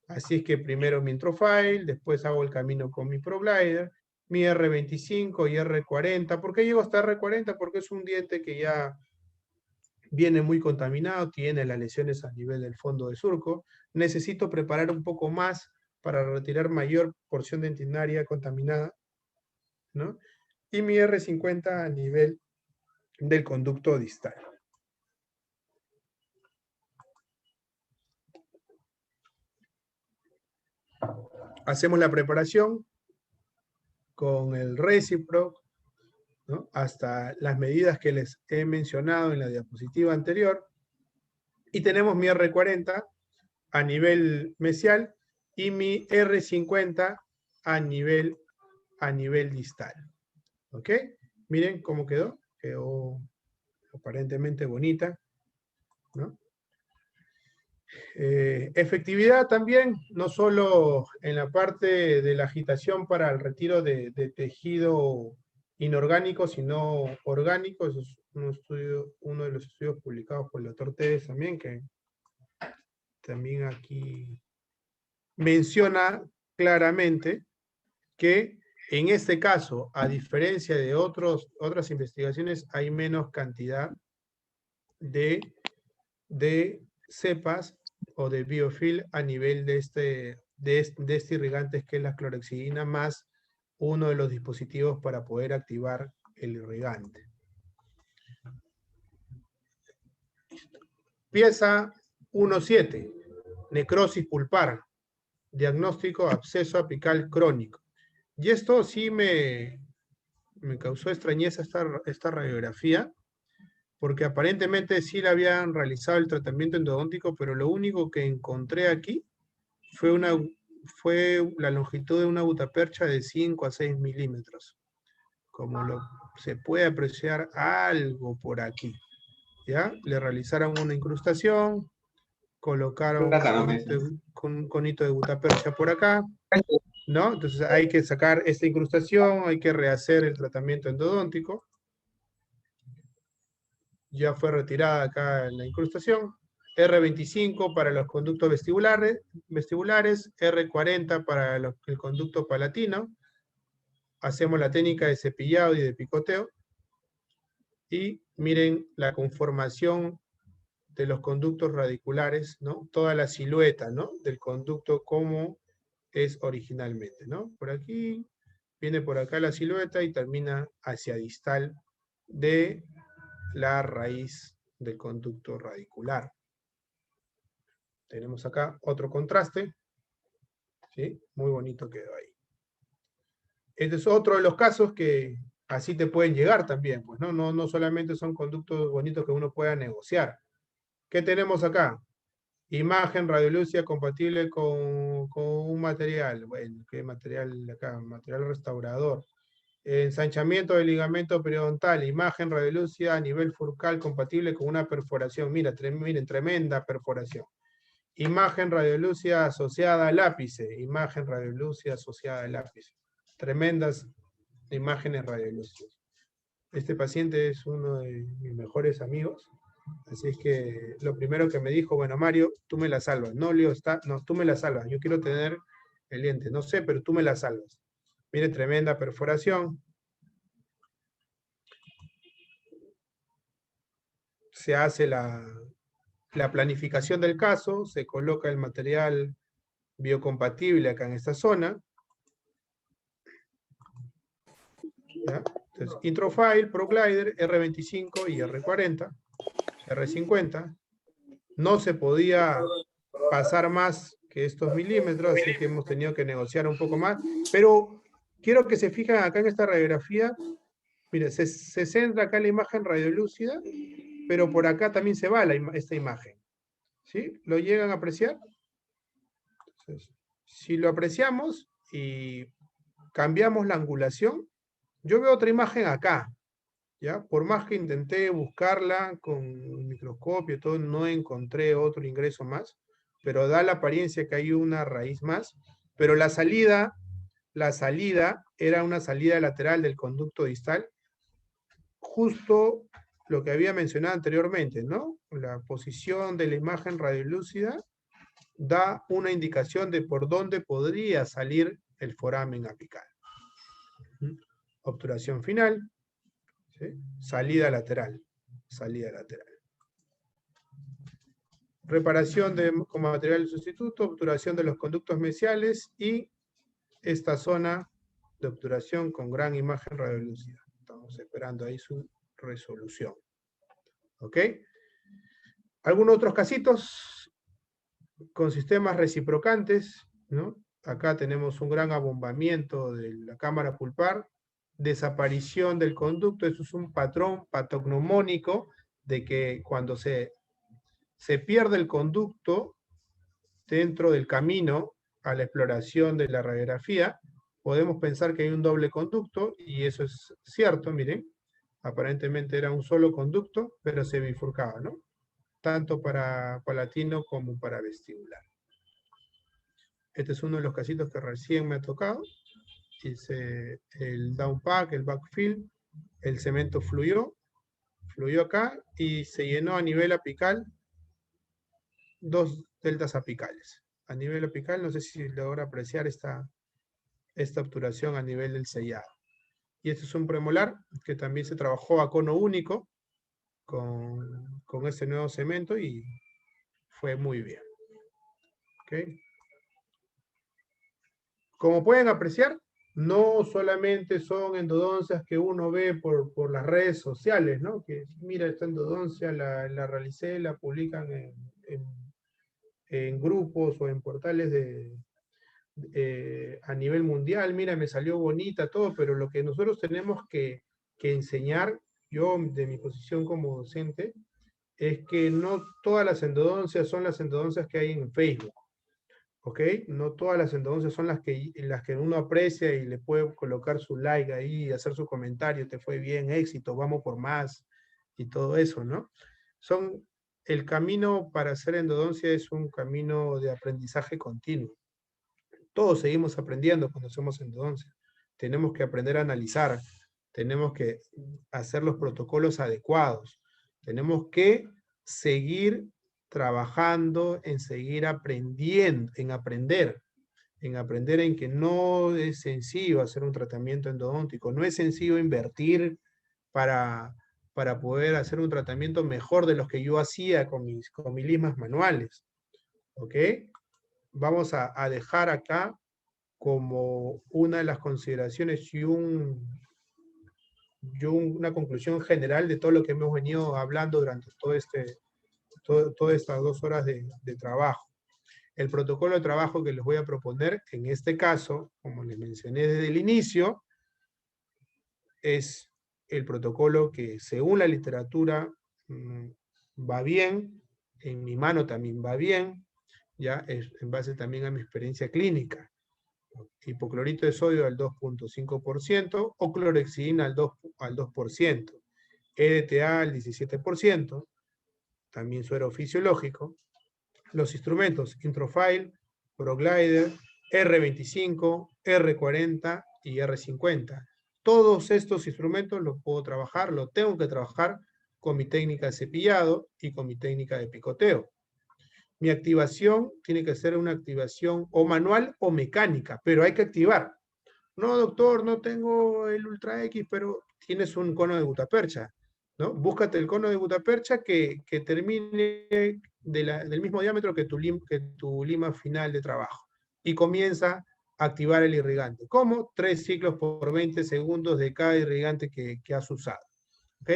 Así es que primero mi Introfile, después hago el camino con mi ProGlider, mi R25 y R40. ¿Por qué llego hasta R40? Porque es un diente que ya viene muy contaminado, tiene las lesiones a nivel del fondo de surco. Necesito preparar un poco más para retirar mayor porción dentinaria contaminada, ¿no? Y mi R50 a nivel del conducto distal. Hacemos la preparación con el Reciproc, ¿no? Hasta las medidas que les he mencionado en la diapositiva anterior. Y tenemos mi R40 a nivel mesial y mi R50 a nivel distal. ¿Ok? Miren cómo quedó. Quedó aparentemente bonita, ¿no? Efectividad también, no solo en la parte de la agitación para el retiro de tejido inorgánico, sino orgánico. Eso es uno de los estudios publicados por el doctor Tevez también, que también aquí menciona claramente que en este caso, a diferencia de otras investigaciones, hay menos cantidad de cepas o de biofilm a nivel de este irrigante, que es la clorhexidina, más uno de los dispositivos para poder activar el irrigante. Pieza 1.7, necrosis pulpar, diagnóstico absceso apical crónico. Y esto sí me causó extrañeza esta radiografía, porque aparentemente sí le habían realizado el tratamiento endodóntico, pero lo único que encontré aquí fue la longitud de una gutapercha de 5 a 6 milímetros. Como se puede apreciar algo por aquí. ¿Ya? Le realizaron una incrustación, colocaron un conito de gutapercha por acá, ¿no? Entonces hay que sacar esta incrustación, hay que rehacer el tratamiento endodóntico. Ya fue retirada acá la incrustación. R25 para los conductos vestibulares, R40 para el conducto palatino. Hacemos la técnica de cepillado y de picoteo. Y miren la conformación de los conductos radiculares, ¿no? Toda la silueta, ¿no? Del conducto como es originalmente, ¿no? Por aquí, viene por acá la silueta y termina hacia distal de la raíz del conducto radicular. Tenemos acá otro contraste, ¿sí? Muy bonito quedó ahí. Este es otro de los casos que así te pueden llegar también, pues, ¿no? No solamente son conductos bonitos que uno pueda negociar. ¿Qué tenemos acá? Imagen radiolúcida compatible con un material. Bueno, ¿qué material acá? Material restaurador. Ensanchamiento del ligamento periodontal. Imagen radiolúcida a nivel furcal compatible con una perforación. Miren, tremenda perforación. Imagen radiolúcida asociada al ápice. Imagen radiolúcida asociada al ápice. Tremendas imágenes radiolúcidas. Este paciente es uno de mis mejores amigos. Así es que lo primero que me dijo, bueno, Mario, tú me la salvas. No, Leo, no, tú me la salvas. Yo quiero tener el diente. No sé, pero tú me la salvas. Mire, tremenda perforación. Se hace la planificación del caso, se coloca el material biocompatible acá en esta zona. ¿Ya? Entonces, Introfile, ProGlider, R25 y R40, R50. No se podía pasar más que estos milímetros, así que hemos tenido que negociar un poco más. Pero quiero que se fijen acá en esta radiografía. Mire, se centra acá la imagen radiolúcida, pero por acá también se va esta imagen. ¿Sí? ¿Lo llegan a apreciar? Entonces, si lo apreciamos y cambiamos la angulación, yo veo otra imagen acá, ¿ya? Por más que intenté buscarla con el microscopio, todo, no encontré otro ingreso más, pero da la apariencia que hay una raíz más, pero la salida era una salida lateral del conducto distal, justo lo que había mencionado anteriormente, ¿no? La posición de la imagen radiolúcida da una indicación de por dónde podría salir el foramen apical. Obturación final, ¿sí? Salida lateral. Reparación con material sustituto, obturación de los conductos mesiales y esta zona de obturación con gran imagen radiolúcida. Estamos esperando ahí su resolución. ¿Ok? Algunos otros casitos con sistemas reciprocantes, ¿no? Acá tenemos un gran abombamiento de la cámara pulpar, desaparición del conducto. Eso es un patrón patognomónico de que cuando se pierde el conducto dentro del camino, a la exploración de la radiografía, podemos pensar que hay un doble conducto, y eso es cierto, miren, aparentemente era un solo conducto, pero se bifurcaba, ¿no? Tanto para palatino como para vestibular. Este es uno de los casitos que recién me ha tocado. Hice el downpack, el backfill, el cemento fluyó acá y se llenó a nivel apical 2 deltas apicales. A nivel apical, no sé si logra apreciar esta obturación a nivel del sellado. Y este es un premolar que también se trabajó a cono único con este nuevo cemento y fue muy bien. ¿Okay? Como pueden apreciar, no solamente son endodoncias que uno ve por las redes sociales, ¿no? Que mira, esta endodoncia la realicé, la publican en grupos o en portales a nivel mundial, mira, me salió bonita, todo, pero lo que nosotros tenemos que enseñar, yo de mi posición como docente, es que no todas las endodoncias son las endodoncias que hay en Facebook. ¿Ok? No todas las endodoncias son las que uno aprecia y le puede colocar su like ahí, hacer su comentario, te fue bien, éxito, vamos por más, y todo eso, ¿no? El camino para hacer endodoncia es un camino de aprendizaje continuo. Todos seguimos aprendiendo cuando hacemos endodoncia. Tenemos que aprender a analizar, tenemos que hacer los protocolos adecuados, tenemos que seguir trabajando en seguir aprendiendo, en aprender en que no es sencillo hacer un tratamiento endodóntico, no es sencillo invertir para poder hacer un tratamiento mejor de los que yo hacía con mis limas manuales. ¿Ok? Vamos a dejar acá como una de las consideraciones y una conclusión general de todo lo que hemos venido hablando durante todas estas 2 horas de trabajo. El protocolo de trabajo que les voy a proponer, en este caso, como les mencioné desde el inicio, es el protocolo que según la literatura va bien, en mi mano también va bien, ya es en base también a mi experiencia clínica. Hipoclorito de sodio al 2.5% o clorexidina al 2%, EDTA al 17%, también suero fisiológico. Los instrumentos Introfile, ProGlider, R25, R40 y R50. Todos estos instrumentos los puedo trabajar, los tengo que trabajar con mi técnica de cepillado y con mi técnica de picoteo. Mi activación tiene que ser una activación o manual o mecánica, pero hay que activar. No, doctor, no tengo el Ultra X, pero tienes un cono de gutapercha, ¿no? Búscate el cono de gutapercha que termine del mismo diámetro que tu lima final de trabajo. Y comienza a activar el irrigante. ¿Cómo? 3 ciclos por 20 segundos de cada irrigante que has usado. ¿Ok?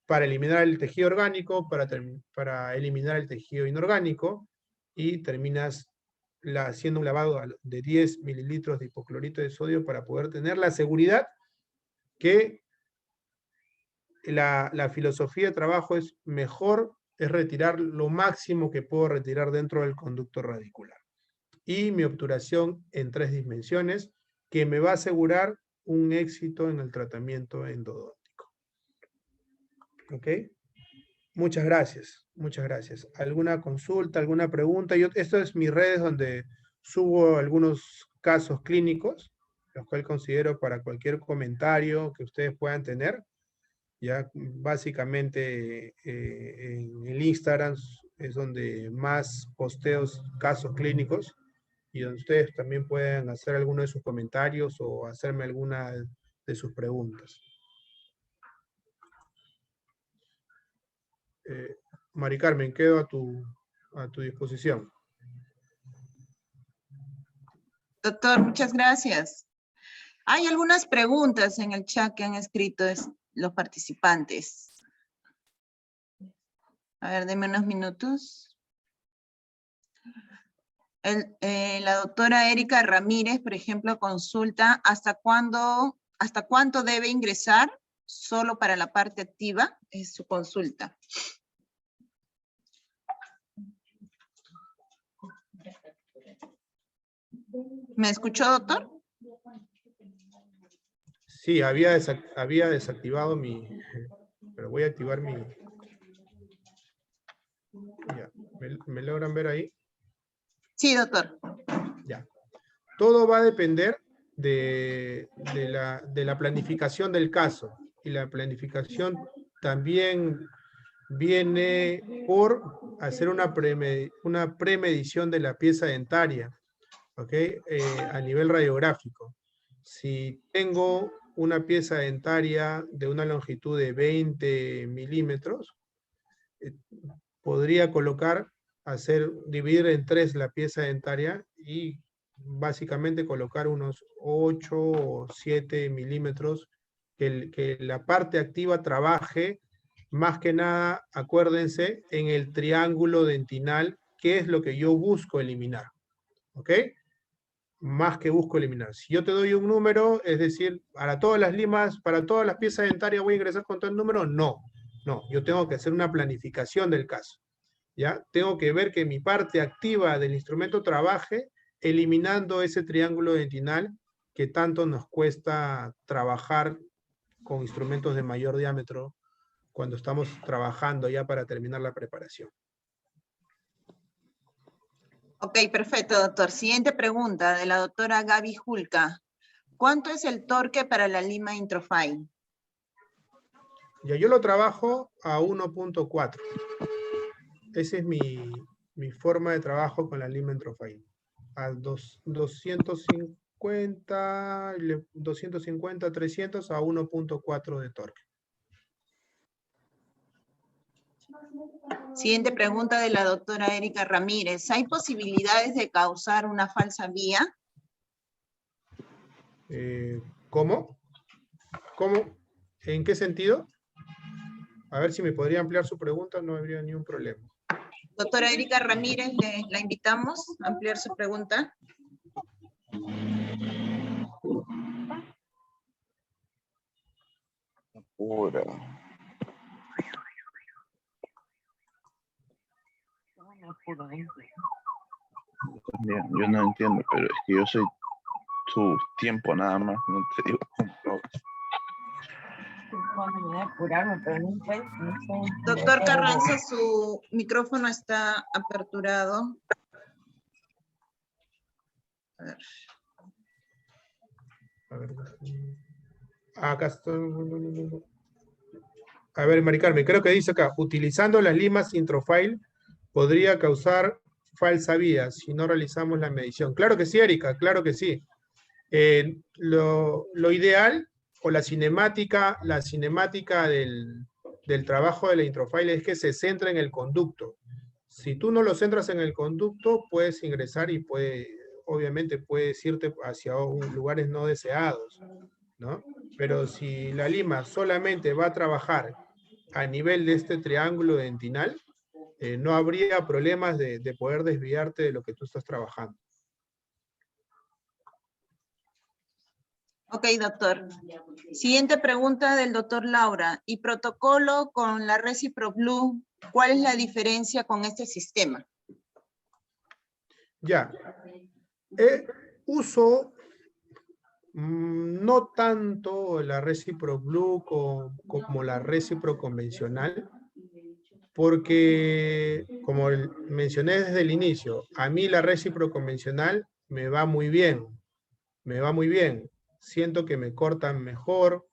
Para eliminar el tejido orgánico, para eliminar el tejido inorgánico, y terminas haciendo un lavado de 10 mililitros de hipoclorito de sodio para poder tener la seguridad que la filosofía de trabajo es retirar lo máximo que puedo retirar dentro del conducto radicular. Y mi obturación en 3 dimensiones que me va a asegurar un éxito en el tratamiento endodóntico. ¿Ok? Muchas gracias, muchas gracias. ¿Alguna consulta, alguna pregunta? Esto es mis redes donde subo algunos casos clínicos, los cuales considero para cualquier comentario que ustedes puedan tener. Ya básicamente en el Instagram es donde más posteos casos clínicos y donde ustedes también pueden hacer alguno de sus comentarios o hacerme alguna de sus preguntas. Mari Carmen, quedo a tu disposición. Doctor, muchas gracias. Hay algunas preguntas en el chat que han escrito los participantes. A ver, denme unos minutos. La doctora Erika Ramírez, por ejemplo, consulta ¿hasta cuánto debe ingresar solo para la parte activa? Es su consulta. ¿Me escuchó, doctor? Sí, había desactivado mi... Pero voy a activar mi... Ya, ¿me logran ver ahí? Sí, doctor. Ya. Todo va a depender de la planificación del caso. Y la planificación también viene por hacer una premedición de la pieza dentaria, ¿ok? A nivel radiográfico. Si tengo una pieza dentaria de una longitud de 20 milímetros, podría dividir en 3 la pieza dentaria y básicamente colocar unos 8 o 7 milímetros, que la parte activa trabaje más que nada, acuérdense, en el triángulo dentinal, que es lo que yo busco eliminar, ¿ok? Más que busco eliminar. Si yo te doy un número, es decir, para todas las limas, para todas las piezas dentarias voy a ingresar con todo el número, no. No, yo tengo que hacer una planificación del caso. ¿Ya? Tengo que ver que mi parte activa del instrumento trabaje eliminando ese triángulo dentinal que tanto nos cuesta trabajar con instrumentos de mayor diámetro cuando estamos trabajando ya para terminar la preparación. Ok, perfecto, doctor. Siguiente pregunta de la doctora Gaby Julca. ¿Cuánto es el torque para la lima Introfine? Ya, yo lo trabajo a 1.4. Esa es mi forma de trabajo con la lima Introfine. A 250, 300 a 1.4 de torque. Siguiente pregunta de la doctora Erika Ramírez. ¿Hay posibilidades de causar una falsa vía? ¿Cómo? ¿Cómo? ¿En qué sentido? A ver si me podría ampliar su pregunta, no habría ningún problema. Doctora Erika Ramírez, la invitamos a ampliar su pregunta. Pura. Yo no entiendo, pero es que yo soy tu tiempo nada más, no te digo cómo. Doctor Carranza, su micrófono está aperturado. A ver. A ver. Acá estoy. A ver, Mari Carmen, creo que dice acá, utilizando las limas Introfile podría causar falsa vía si no realizamos la medición. Claro que sí, Erika, claro que sí. Lo ideal o la cinemática del trabajo de la Introfile es que se centre en el conducto. Si tú no lo centras en el conducto, puedes ingresar y obviamente puedes irte hacia lugares no deseados, ¿no? Pero si la lima solamente va a trabajar a nivel de este triángulo dentinal, no habría problemas de poder desviarte de lo que tú estás trabajando. Ok, doctor. Siguiente pregunta del doctor Laura. ¿Y protocolo con la Recipro Blue? ¿Cuál es la diferencia con este sistema? Ya. Uso no tanto la Recipro Blue como la Recipro convencional, porque, como mencioné desde el inicio, a mí la Recipro convencional me va muy bien. Me va muy bien. Siento que me cortan mejor,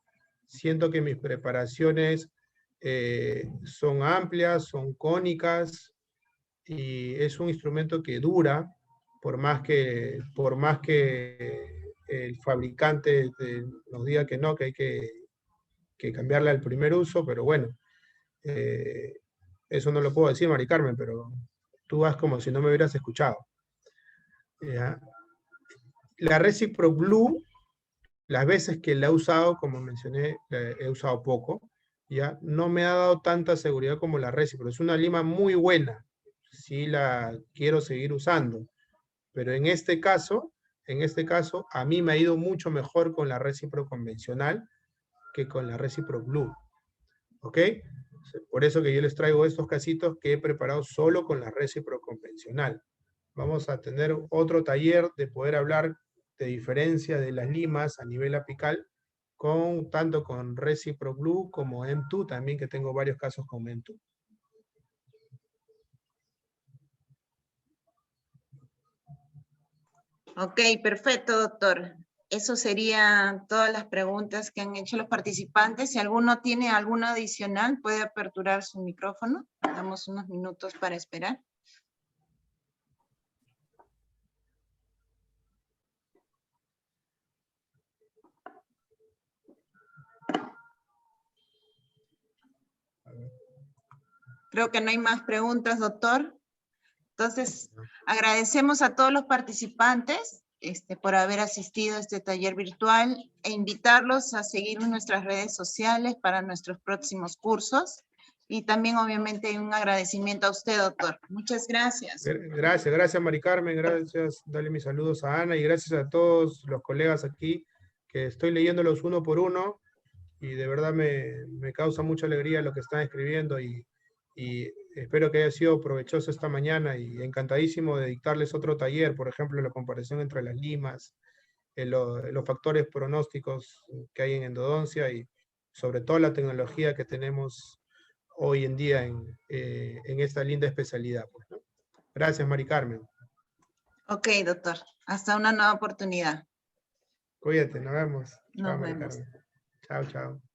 siento que mis preparaciones son amplias, son cónicas, y es un instrumento que dura, por más que el fabricante nos diga que no, que hay que cambiarle al primer uso, pero bueno, eso no lo puedo decir, Mari Carmen, pero tú vas como si no me hubieras escuchado. ¿Ya? La Recipro Blue, las veces que la he usado, como mencioné, he usado poco, ¿ya? No me ha dado tanta seguridad como la Recipro. Es una lima muy buena, sí la quiero seguir usando, pero en este caso, a mí me ha ido mucho mejor con la Recipro convencional que con la Recipro Blue, ¿ok? Por eso que yo les traigo estos casitos que he preparado solo con la Recipro convencional. Vamos a tener otro taller de poder hablar de diferencia de las limas a nivel apical, tanto con Recipro Blue como M2 también, que tengo varios casos con M2. Ok, perfecto, doctor. Eso serían todas las preguntas que han hecho los participantes. Si alguno tiene alguno adicional, puede aperturar su micrófono. Damos unos minutos para esperar. Creo que no hay más preguntas, doctor. Entonces, agradecemos a todos los participantes por haber asistido a este taller virtual e invitarlos a seguir nuestras redes sociales para nuestros próximos cursos. Y también, obviamente, un agradecimiento a usted, doctor. Muchas gracias. Gracias, Mari Carmen. Gracias. Dale mis saludos a Ana y gracias a todos los colegas aquí, que estoy leyéndolos uno por uno y de verdad me causa mucha alegría lo que están escribiendo y espero que haya sido provechoso esta mañana y encantadísimo de dictarles otro taller, por ejemplo, la comparación entre las limas, los factores pronósticos que hay en endodoncia y sobre todo la tecnología que tenemos hoy en día en esta linda especialidad. Pues, ¿no? Gracias, Mari Carmen. Ok, doctor. Hasta una nueva oportunidad. Cuídate, nos vemos. Nos Chao, Mari vemos. Carmen. Chao, chao.